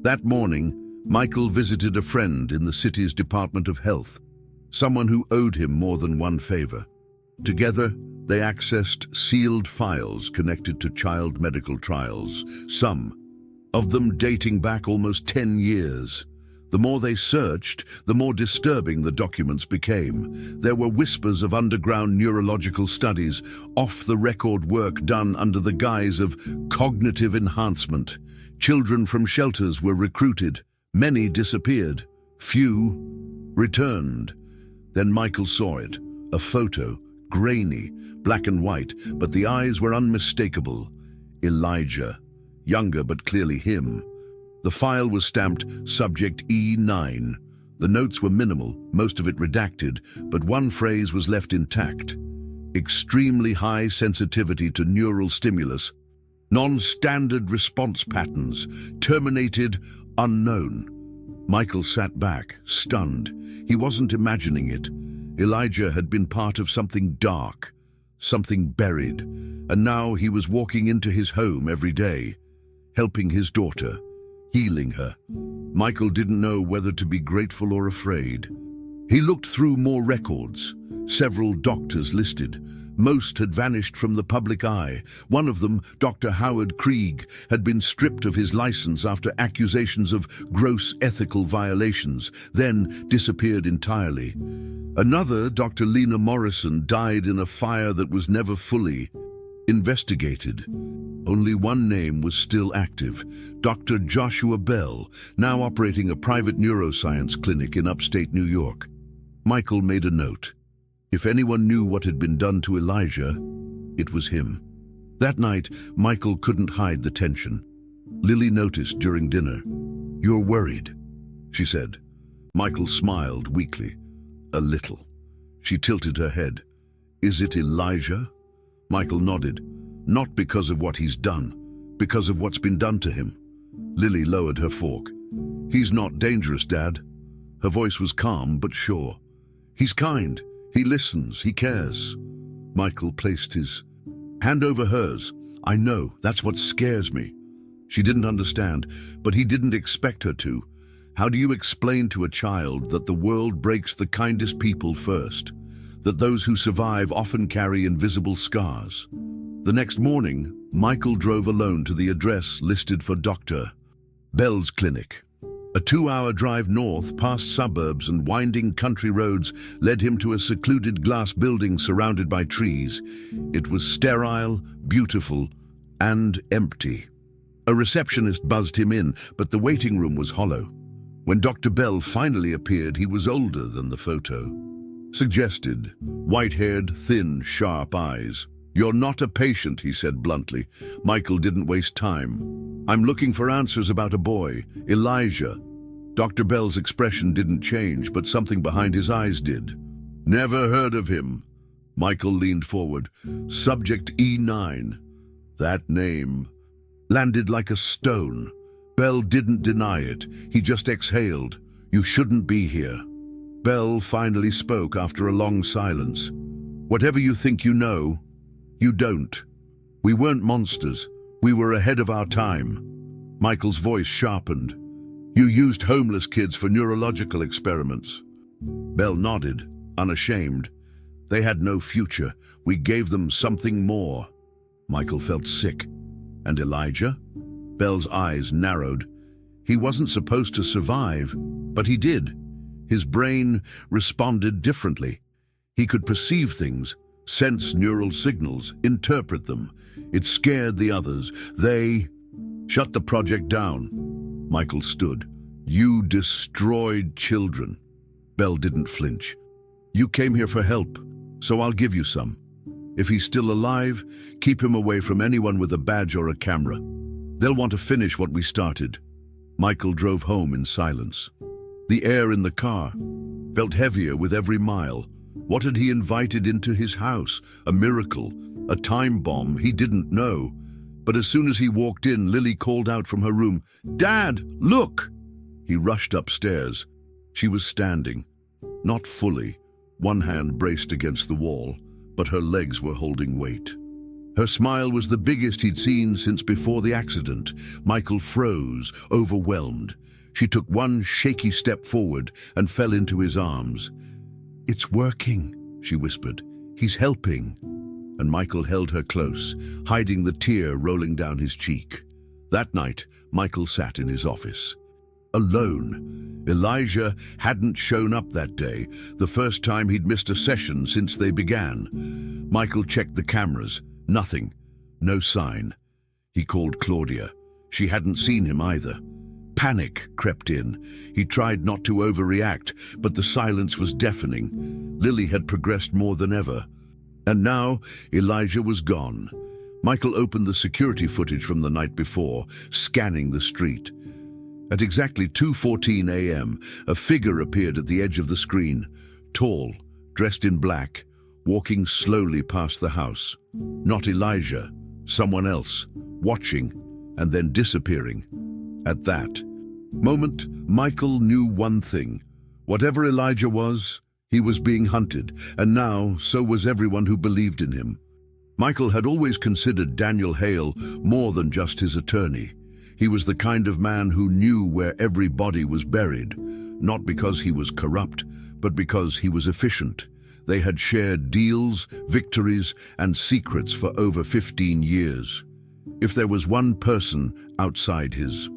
That morning, Michael visited a friend in the city's Department of Health, someone who owed him more than one favor. Together, they accessed sealed files connected to child medical trials, some of them dating back almost 10 years. The more they searched, the more disturbing the documents became. There were whispers of underground neurological studies, off-the-record work done under the guise of cognitive enhancement. Children from shelters were recruited. Many disappeared. Few returned. Then Michael saw it, a photo, grainy, black and white, but the eyes were unmistakable. Elijah, younger but clearly him. The file was stamped Subject E9. The notes were minimal, most of it redacted, but one phrase was left intact. Extremely high sensitivity to neural stimulus. Non-standard response patterns. Terminated unknown. Michael sat back, stunned. He wasn't imagining it. Elijah had been part of something dark, something buried, and now he was walking into his home every day, helping his daughter, healing her. Michael didn't know whether to be grateful or afraid. He looked through more records, several doctors listed. Most had vanished from the public eye. One of them, Dr. Howard Krieg, had been stripped of his license after accusations of gross ethical violations, then disappeared entirely. Another, Dr. Lena Morrison, died in a fire that was never fully investigated. Only one name was still active: Dr. Joshua Bell, now operating a private neuroscience clinic in upstate New York. Michael made a note. If anyone knew what had been done to Elijah, it was him. That night, Michael couldn't hide the tension. Lily noticed during dinner. "You're worried," she said. Michael smiled weakly. "A little." She tilted her head. "Is it Elijah?" Michael nodded. "Not because of what he's done, because of what's been done to him." Lily lowered her fork. "He's not dangerous, Dad." Her voice was calm but sure. "He's kind. He listens. He cares." Michael placed his hand over hers. "I know. That's what scares me." She didn't understand, but he didn't expect her to. How do you explain to a child that the world breaks the kindest people first? That those who survive often carry invisible scars? The next morning, Michael drove alone to the address listed for Dr. Bell's clinic. A 2-hour drive north, past suburbs and winding country roads, led him to a secluded glass building surrounded by trees. It was sterile, beautiful, and empty. A receptionist buzzed him in, but the waiting room was hollow. When Dr. Bell finally appeared, he was older than the photo suggested. White-haired, thin, sharp eyes. "You're not a patient," he said bluntly. Michael didn't waste time. "I'm looking for answers about a boy, Elijah." Dr. Bell's expression didn't change, but something behind his eyes did. "Never heard of him." Michael leaned forward. "Subject E9. That name landed like a stone. Bell didn't deny it. He just exhaled. "You shouldn't be here." Bell finally spoke after a long silence. "Whatever you think you know, you don't. We weren't monsters. We were ahead of our time." Michael's voice sharpened. "You used homeless kids for neurological experiments." Bell nodded, unashamed. "They had no future. We gave them something more." Michael felt sick. "And Elijah?" Bell's eyes narrowed. "He wasn't supposed to survive, but he did. His brain responded differently. He could perceive things, sense neural signals, interpret them. It scared the others. They shut the project down." Michael stood. "You destroyed children." Bell didn't flinch. "You came here for help, so I'll give you some. If he's still alive, keep him away from anyone with a badge or a camera. They'll want to finish what we started." Michael drove home in silence. The air in the car felt heavier with every mile. What had he invited into his house? A miracle? A time bomb? He didn't know. But as soon as he walked in, Lily called out from her room, "Dad, look!" He rushed upstairs. She was standing. Not fully. One hand braced against the wall, but her legs were holding weight. Her smile was the biggest he'd seen since before the accident. Michael froze, overwhelmed. She took one shaky step forward and fell into his arms. "It's working," she whispered. "He's helping." And Michael held her close, hiding the tear rolling down his cheek. That night, Michael sat in his office. Alone. Elijah hadn't shown up that day, the first time he'd missed a session since they began. Michael checked the cameras. Nothing. No sign. He called Claudia. She hadn't seen him either. Panic crept in. He tried not to overreact, but the silence was deafening. Lily had progressed more than ever. And now, Elijah was gone. Michael opened the security footage from the night before, scanning the street. At exactly 2:14 a.m., a figure appeared at the edge of the screen, tall, dressed in black, walking slowly past the house. Not Elijah, someone else, watching and then disappearing. At that moment, Michael knew one thing. Whatever Elijah was, he was being hunted, and now so was everyone who believed in him. Michael had always considered Daniel Hale more than just his attorney. He was the kind of man who knew where every body was buried, not because he was corrupt, but because he was efficient. They had shared deals, victories, and secrets for over 15 years. If there was one person outside his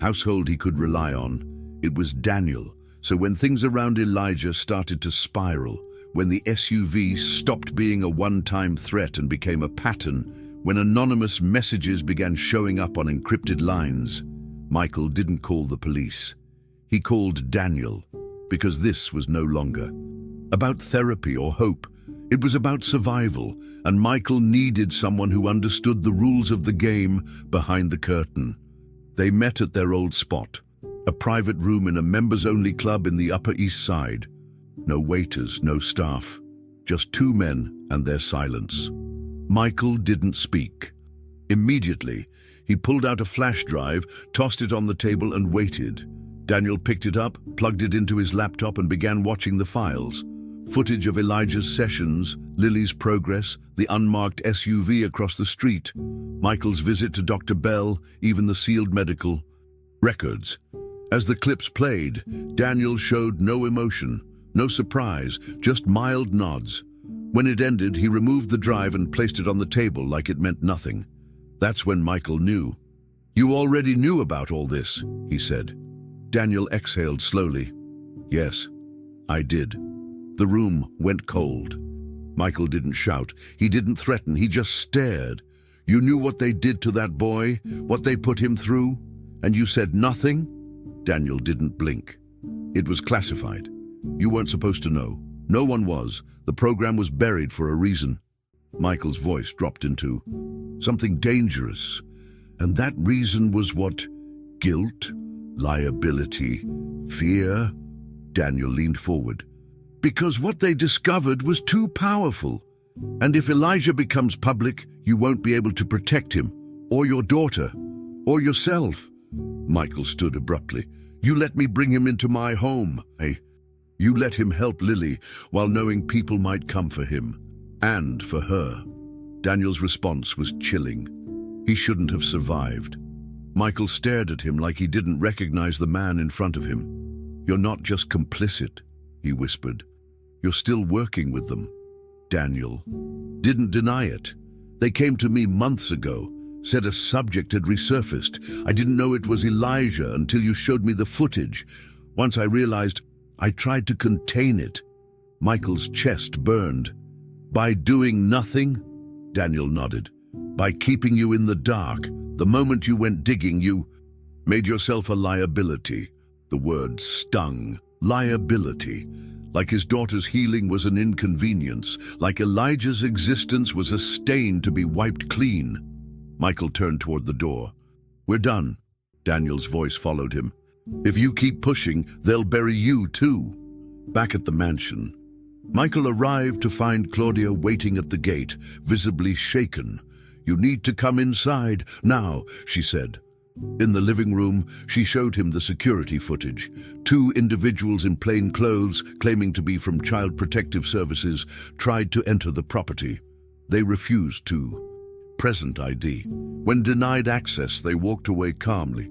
household he could rely on, it was Daniel. So when things around Elijah started to spiral, when the SUV stopped being a one-time threat and became a pattern, When anonymous messages began showing up on encrypted lines, Michael didn't call the police. He called Daniel, because this was no longer about therapy or hope. It was about survival, and Michael needed someone who understood the rules of the game behind the curtain. They met at their old spot, a private room in a members-only club in the Upper East Side. No waiters, no staff, just two men and their silence. Michael didn't speak. Immediately, he pulled out a flash drive, tossed it on the table and waited. Daniel picked it up, plugged it into his laptop and began watching the files. Footage of Elijah's sessions, Lily's progress, the unmarked SUV across the street, Michael's visit to Dr. Bell, even the sealed medical records. As the clips played, Daniel showed no emotion, no surprise, just mild nods. When it ended, he removed the drive and placed it on the table like it meant nothing. That's when Michael knew. "You already knew about all this," he said. Daniel exhaled slowly. "Yes, I did." The room went cold. Michael didn't shout. He didn't threaten. He just stared. "You knew what they did to that boy, what they put him through, and you said nothing?" Daniel didn't blink. "It was classified. You weren't supposed to know. No one was. The program was buried for a reason." Michael's voice dropped into something dangerous. And that reason was what? Guilt? Liability? Fear? Daniel leaned forward. "Because what they discovered was too powerful. And if Elijah becomes public, you won't be able to protect him, or your daughter, or yourself." Michael stood abruptly. "You let me bring him into my home. Hey, you let him help Lily while knowing people might come for him. And for her." Daniel's response was chilling. He shouldn't have survived. Michael stared at him like he didn't recognize the man in front of him. "You're not just complicit," he whispered. "You're still working with them." Daniel didn't deny it. "They came to me months ago, said a subject had resurfaced. I didn't know it was Elijah until you showed me the footage. Once I realized, I tried to contain it." Michael's chest burned. "By doing nothing?" Daniel nodded. "By keeping you in the dark. The moment you went digging, you made yourself a liability." The word stung. Liability. Like his daughter's healing was an inconvenience. Like Elijah's existence was a stain to be wiped clean. Michael turned toward the door. "We're done." Daniel's voice followed him. "If you keep pushing, they'll bury you too." Back at the mansion, Michael arrived to find Claudia waiting at the gate, visibly shaken. "You need to come inside now," she said. In the living room, she showed him the security footage. Two individuals in plain clothes, claiming to be from Child Protective Services, tried to enter the property. They refused to present ID. When denied access, they walked away calmly.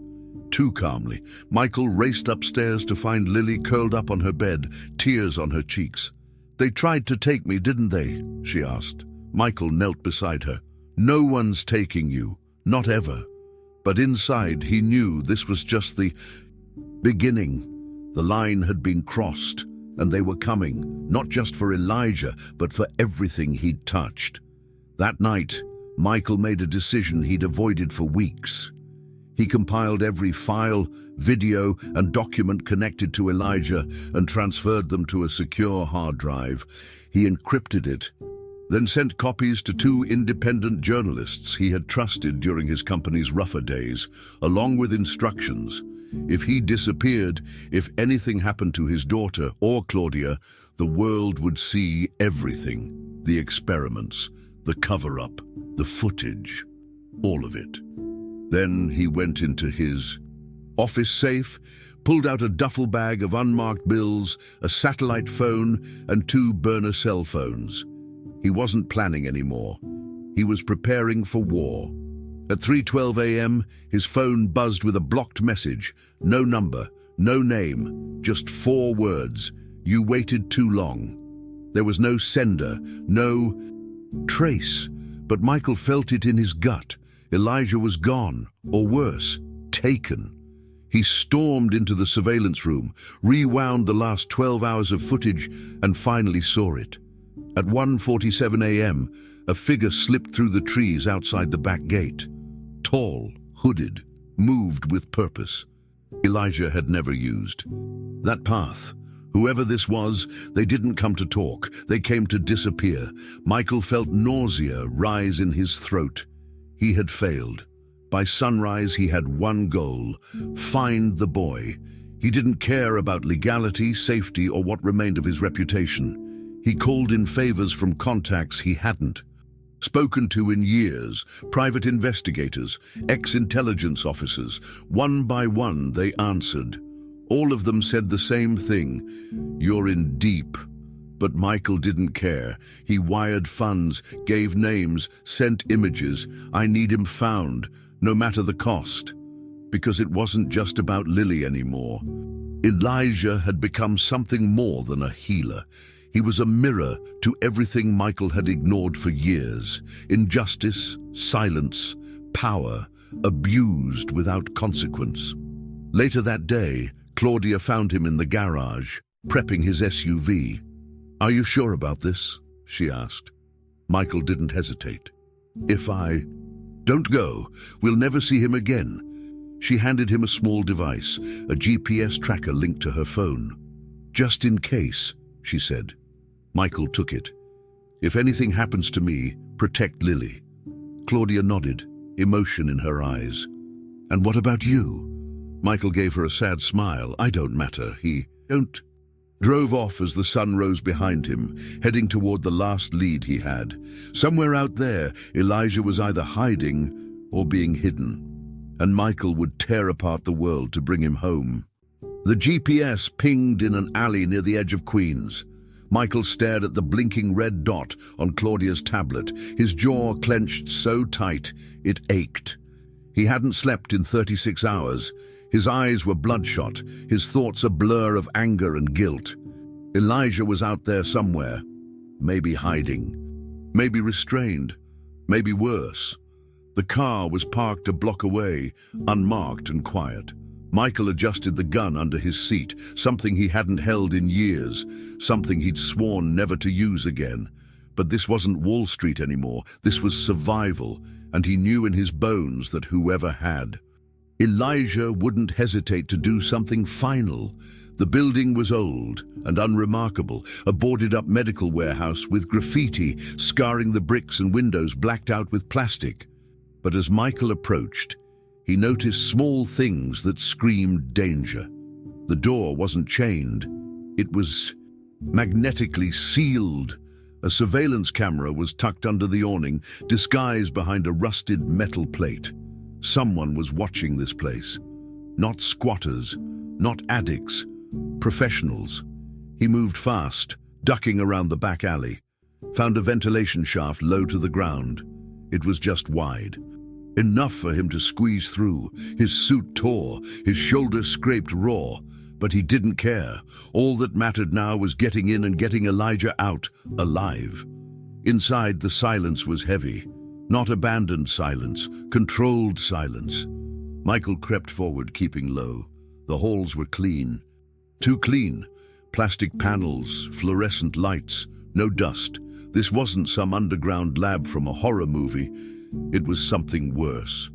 Too calmly. Michael raced upstairs to find Lily curled up on her bed, tears on her cheeks. "They tried to take me, didn't they?" she asked. Michael knelt beside her. "No one's taking you, not ever." But inside, he knew this was just the beginning. The line had been crossed, and they were coming, not just for Elijah, but for everything he'd touched. That night, Michael made a decision he'd avoided for weeks. He compiled every file, video, and document connected to Elijah and transferred them to a secure hard drive. He encrypted it, then sent copies to two independent journalists he had trusted during his company's rougher days, along with instructions. If he disappeared, if anything happened to his daughter or Claudia, the world would see everything. The experiments, the cover-up, the footage, all of it. Then he went into his office safe, pulled out a duffel bag of unmarked bills, a satellite phone, and two burner cell phones. He wasn't planning anymore. He was preparing for war. At 3:12 a.m., his phone buzzed with a blocked message. No number, no name, just 4 words. "You waited too long." There was no sender, no trace, but Michael felt it in his gut. Elijah was gone, or worse, taken. He stormed into the surveillance room, rewound the last 12 hours of footage, and finally saw it. At 1:47 a.m., A figure slipped through the trees outside the back gate. Tall, hooded, moved with purpose. Elijah had never used. That path. Whoever this was, they didn't come to talk. They came to disappear. Michael felt nausea rise in his throat. He had failed. By sunrise, he had one goal: find the boy. He didn't care about legality, safety, or what remained of his reputation. He called in favors from contacts he hadn't spoken to in years, private investigators, ex-intelligence officers. One by one, they answered. All of them said the same thing: "You're in deep." But Michael didn't care. He wired funds, gave names, sent images. "I need him found, no matter the cost." Because it wasn't just about Lily anymore. Elijah had become something more than a healer. He was a mirror to everything Michael had ignored for years. Injustice, silence, power, abused without consequence. Later that day, Claudia found him in the garage, prepping his SUV. "Are you sure about this?" she asked. Michael didn't hesitate. "If I don't go, we'll never see him again." She handed him a small device, a GPS tracker linked to her phone. "Just in case," she said. Michael took it. "If anything happens to me, protect Lily." Claudia nodded, emotion in her eyes. "And what about you?" Michael gave her a sad smile. "I don't matter." He don't drove off as the sun rose behind him, heading toward the last lead he had. Somewhere out there, Elijah was either hiding or being hidden, and Michael would tear apart the world to bring him home. The GPS pinged in an alley near the edge of Queens. Michael stared at the blinking red dot on Claudia's tablet, his jaw clenched so tight it ached. He hadn't slept in 36 hours. His eyes were bloodshot, his thoughts a blur of anger and guilt. Elijah was out there somewhere, maybe hiding, maybe restrained, maybe worse. The car was parked a block away, unmarked and quiet. Michael adjusted the gun under his seat, something he hadn't held in years, something he'd sworn never to use again. But this wasn't Wall Street anymore. This was survival, and he knew in his bones that whoever had. Elijah wouldn't hesitate to do something final. The building was old and unremarkable, a boarded-up medical warehouse with graffiti scarring the bricks and windows blacked out with plastic. But as Michael approached, he noticed small things that screamed danger. The door wasn't chained. It was magnetically sealed. A surveillance camera was tucked under the awning, disguised behind a rusted metal plate. Someone was watching this place. Not squatters, not addicts, professionals. He moved fast, ducking around the back alley. Found a ventilation shaft low to the ground. It was just wide. Enough for him to squeeze through. His suit tore, his shoulders scraped raw, but he didn't care. All that mattered now was getting in and getting Elijah out, alive. Inside, the silence was heavy. Not abandoned silence, controlled silence. Michael crept forward, keeping low. The halls were clean. Too clean. Plastic panels, fluorescent lights, no dust. This wasn't some underground lab from a horror movie. It was something worse.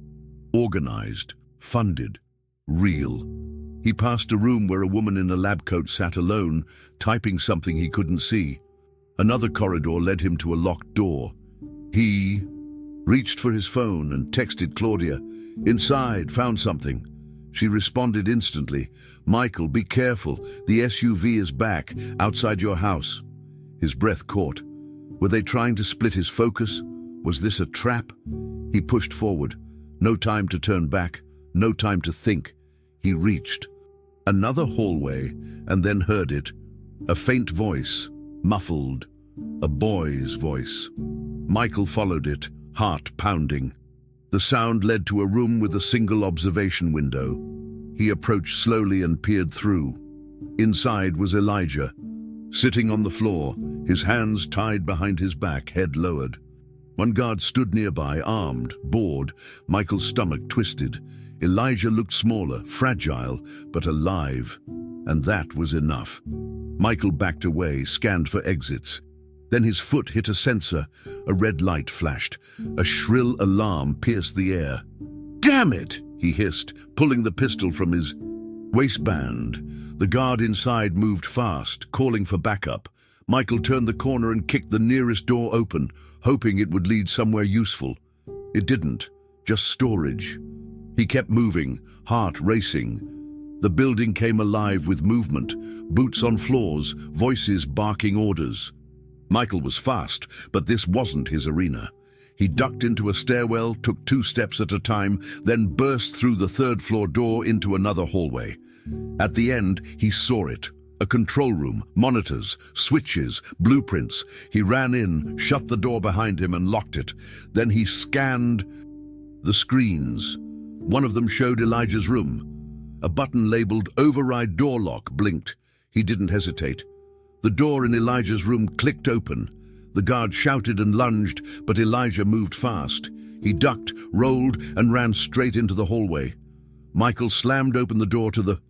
Organized, funded, real. He passed a room where a woman in a lab coat sat alone, typing something he couldn't see. Another corridor led him to a locked door. He reached for his phone and texted Claudia. "Inside, found something." She responded instantly. "Michael, be careful. The SUV is back, outside your house." His breath caught. Were they trying to split his focus? Was this a trap? He pushed forward. No time to turn back, no time to think. He reached. Another hallway, and then heard it. A faint voice, muffled. A boy's voice. Michael followed it, heart pounding. The sound led to a room with a single observation window. He approached slowly and peered through. Inside was Elijah, sitting on the floor, his hands tied behind his back, head lowered. One guard stood nearby, armed, bored, Michael's stomach twisted. Elijah looked smaller, fragile, but alive, and that was enough. Michael backed away, scanned for exits. Then his foot hit a sensor. A red light flashed. A shrill alarm pierced the air. "Damn it!" he hissed, pulling the pistol from his waistband. The guard inside moved fast, calling for backup. Michael turned the corner and kicked the nearest door open, hoping it would lead somewhere useful. It didn't, just storage. He kept moving, heart racing. The building came alive with movement, boots on floors, voices barking orders. Michael was fast, but this wasn't his arena. He ducked into a stairwell, took 2 steps at a time, then burst through the 3rd-floor door into another hallway. At the end, he saw it. A control room, monitors, switches, blueprints. He ran in, shut the door behind him and locked it. Then he scanned the screens. One of them showed Elijah's room. A button labeled "Override Door Lock" blinked. He didn't hesitate. The door in Elijah's room clicked open. The guard shouted and lunged, but Elijah moved fast. He ducked, rolled, and ran straight into the hallway. Michael slammed open the door to the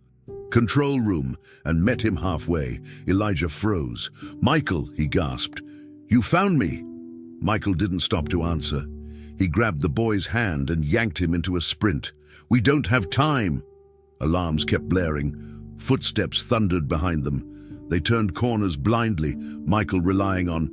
control room and met him halfway. Elijah froze. "Michael," he gasped. "You found me?" Michael didn't stop to answer. He grabbed the boy's hand and yanked him into a sprint. "We don't have time." Alarms kept blaring. Footsteps thundered behind them. They turned corners blindly, Michael relying on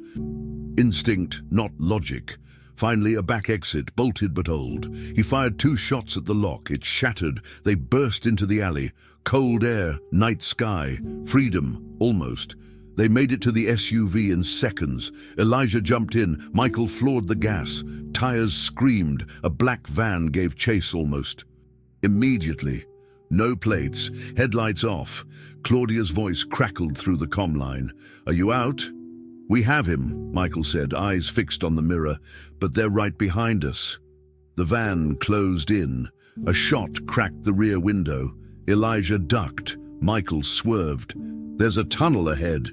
instinct, not logic. Finally, a back exit, bolted but old. He fired 2 shots at the lock. It shattered. They burst into the alley. Cold air, night sky, freedom, almost. They made it to the SUV in seconds. Elijah jumped in. Michael floored the gas. Tires screamed. A black van gave chase almost. Immediately. No plates, headlights off. Claudia's voice crackled through the comm line. "Are you out?" "We have him," Michael said, eyes fixed on the mirror, "but they're right behind us." The van closed in. A shot cracked the rear window. Elijah ducked. Michael swerved. "There's a tunnel ahead,"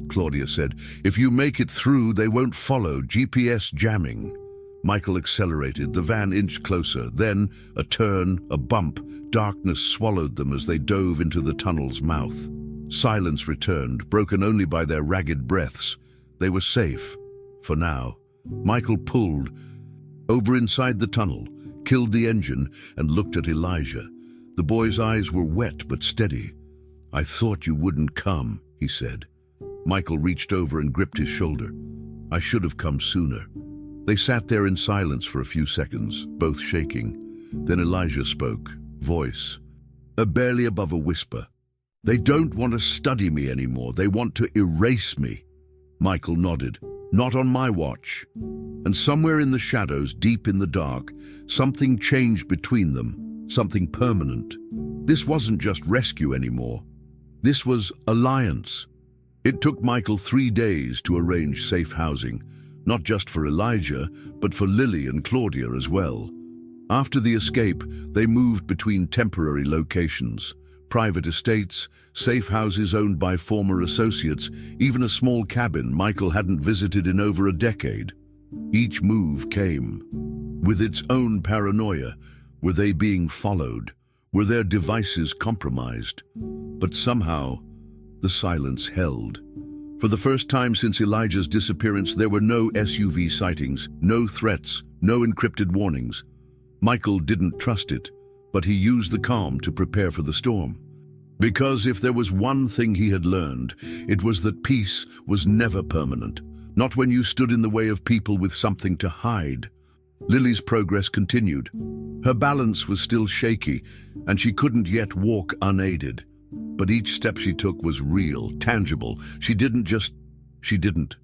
Claudia said. "If you make it through, they won't follow. GPS jamming." Michael accelerated. The van inched closer. Then, a turn, a bump. Darkness swallowed them as they dove into the tunnel's mouth. Silence returned, broken only by their ragged breaths. They were safe, for now. Michael pulled over inside the tunnel, killed the engine, and looked at Elijah. The boy's eyes were wet but steady. "I thought you wouldn't come," he said. Michael reached over and gripped his shoulder. "I should have come sooner." They sat there in silence for a few seconds, both shaking. Then Elijah spoke, voice barely above a whisper. "They don't want to study me anymore. They want to erase me." Michael nodded. "Not on my watch." And somewhere in the shadows, deep in the dark, something changed between them, something permanent. This wasn't just rescue anymore. This was alliance. It took Michael 3 days to arrange safe housing, not just for Elijah, but for Lily and Claudia as well. After the escape, they moved between temporary locations, private estates, safe houses owned by former associates, even a small cabin Michael hadn't visited in over a decade. Each move came with its own paranoia. Were they being followed? Were their devices compromised? But somehow, the silence held. For the first time since Elijah's disappearance, there were no SUV sightings, no threats, no encrypted warnings. Michael didn't trust it, but he used the calm to prepare for the storm. Because if there was one thing he had learned, it was that peace was never permanent, not when you stood in the way of people with something to hide. Lily's progress continued. Her balance was still shaky, and she couldn't yet walk unaided. But each step she took was real, tangible. She didn't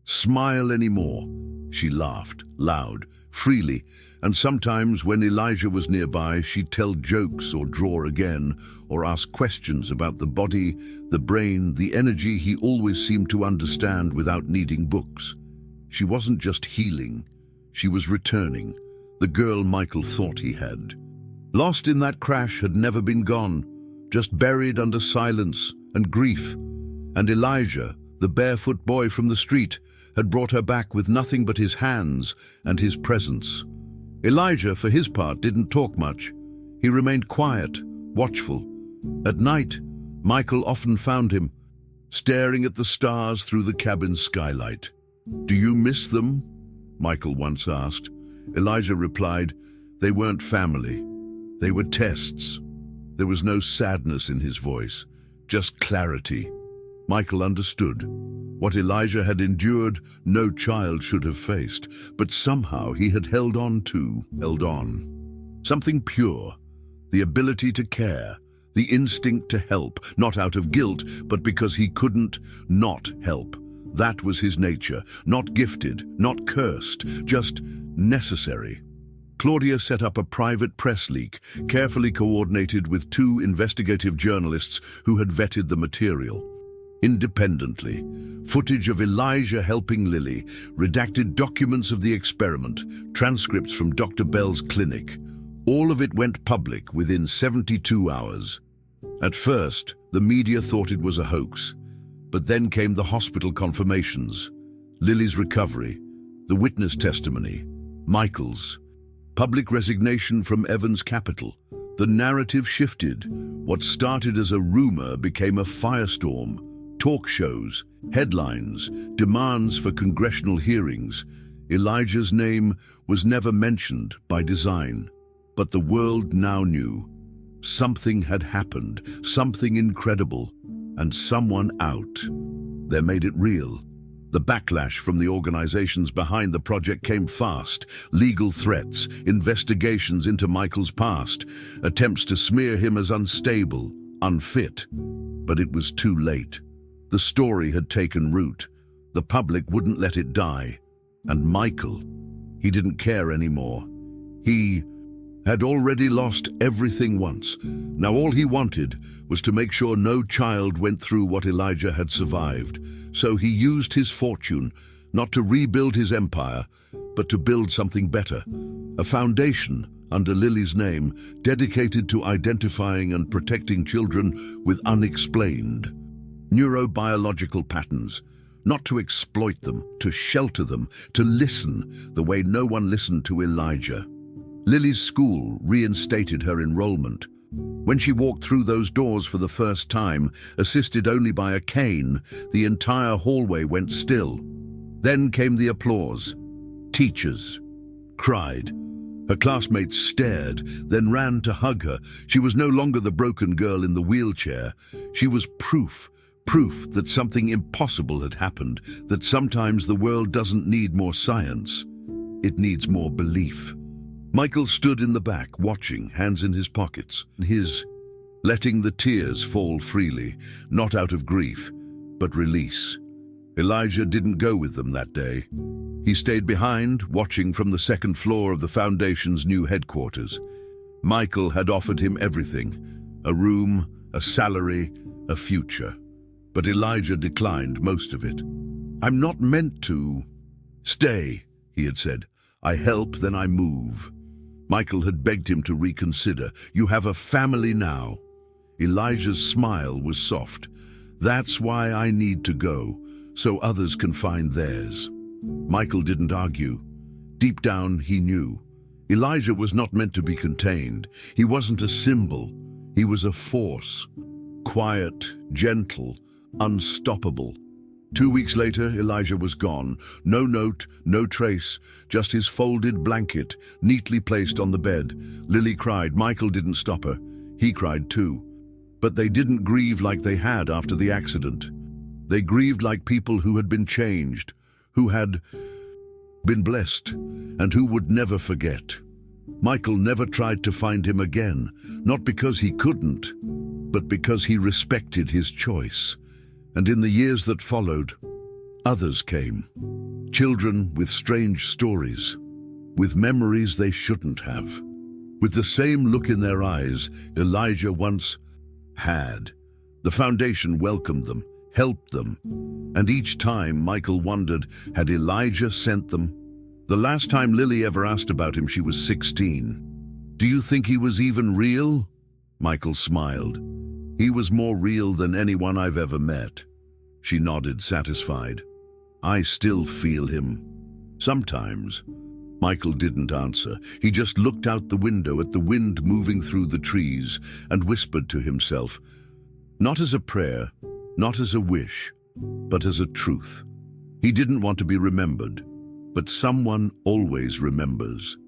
smile anymore. She laughed, loud, freely, and sometimes when Elijah was nearby, she'd tell jokes or draw again, or ask questions about the body, the brain, the energy he always seemed to understand without needing books. She wasn't just healing, she was returning, the girl Michael thought he had. Lost in that crash had never been gone, just buried under silence and grief. And Elijah, the barefoot boy from the street, had brought her back with nothing but his hands and his presence. Elijah, for his part, didn't talk much. He remained quiet, watchful. At night, Michael often found him, staring at the stars through the cabin's skylight. "Do you miss them?" Michael once asked. Elijah replied, "They weren't family. They were tests." There was no sadness in his voice, just clarity. Michael understood. What Elijah had endured, no child should have faced, but somehow he had held on. Something pure, the ability to care, the instinct to help, not out of guilt, but because he couldn't not help. That was his nature, not gifted, not cursed, just necessary. Claudia set up a private press leak, carefully coordinated with 2 investigative journalists who had vetted the material. Independently, footage of Elijah helping Lily, redacted documents of the experiment, transcripts from Dr. Bell's clinic. All of it went public within 72 hours. At first, the media thought it was a hoax, but then came the hospital confirmations, Lily's recovery, the witness testimony, Michael's, public resignation from Evans Capital. The narrative shifted. What started as a rumor became a firestorm. Talk shows, headlines, demands for congressional hearings. Elijah's name was never mentioned by design, but the world now knew. Something had happened, something incredible, and someone out there made it real. The backlash from the organizations behind the project came fast. Legal threats, investigations into Michael's past, attempts to smear him as unstable, unfit. But it was too late. The story had taken root. The public wouldn't let it die. And Michael, he didn't care anymore. He had already lost everything once. Now all he wanted was to make sure no child went through what Elijah had survived. So he used his fortune, not to rebuild his empire, but to build something better. A foundation under Lily's name, dedicated to identifying and protecting children with unexplained neurobiological patterns. Not to exploit them, to shelter them, to listen the way no one listened to Elijah. Lily's school reinstated her enrollment. When she walked through those doors for the first time, assisted only by a cane, the entire hallway went still. Then came the applause. Teachers cried. Her classmates stared, then ran to hug her. She was no longer the broken girl in the wheelchair. She was proof that something impossible had happened, that sometimes the world doesn't need more science. It needs more belief. Michael stood in the back, watching, hands in his pockets, letting the tears fall freely, not out of grief, but release. Elijah didn't go with them that day. He stayed behind, watching from the second floor of the Foundation's new headquarters. Michael had offered him everything: a room, a salary, a future. But Elijah declined most of it. "I'm not meant to stay," he had said. "I help, then I move." Michael had begged him to reconsider. "You have a family now." Elijah's smile was soft. "That's why I need to go, so others can find theirs." Michael didn't argue. Deep down, he knew. Elijah was not meant to be contained. He wasn't a symbol. He was a force. Quiet, gentle, unstoppable. 2 weeks later, Elijah was gone. No note, no trace, just his folded blanket, neatly placed on the bed. Lily cried. Michael didn't stop her. He cried too. But they didn't grieve like they had after the accident. They grieved like people who had been changed, who had been blessed, and who would never forget. Michael never tried to find him again, not because he couldn't, but because he respected his choice. And in the years that followed, others came. Children with strange stories, with memories they shouldn't have, with the same look in their eyes Elijah once had. The Foundation welcomed them, helped them, and each time Michael wondered, had Elijah sent them? The last time Lily ever asked about him, she was 16. "Do you think he was even real?" Michael smiled. "He was more real than anyone I've ever met." She nodded, satisfied. "I still feel him. Sometimes." Michael didn't answer. He just looked out the window at the wind moving through the trees and whispered to himself, not as a prayer, not as a wish, but as a truth. He didn't want to be remembered, but someone always remembers.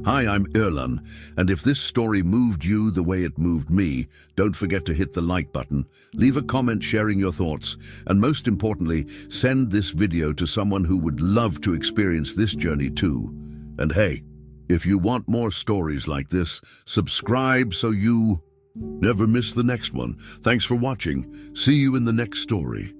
Hi, I'm Erlan, and if this story moved you the way it moved me, don't forget to hit the like button, leave a comment sharing your thoughts, and most importantly, send this video to someone who would love to experience this journey too. And hey, if you want more stories like this, subscribe so you never miss the next one. Thanks for watching. See you in the next story.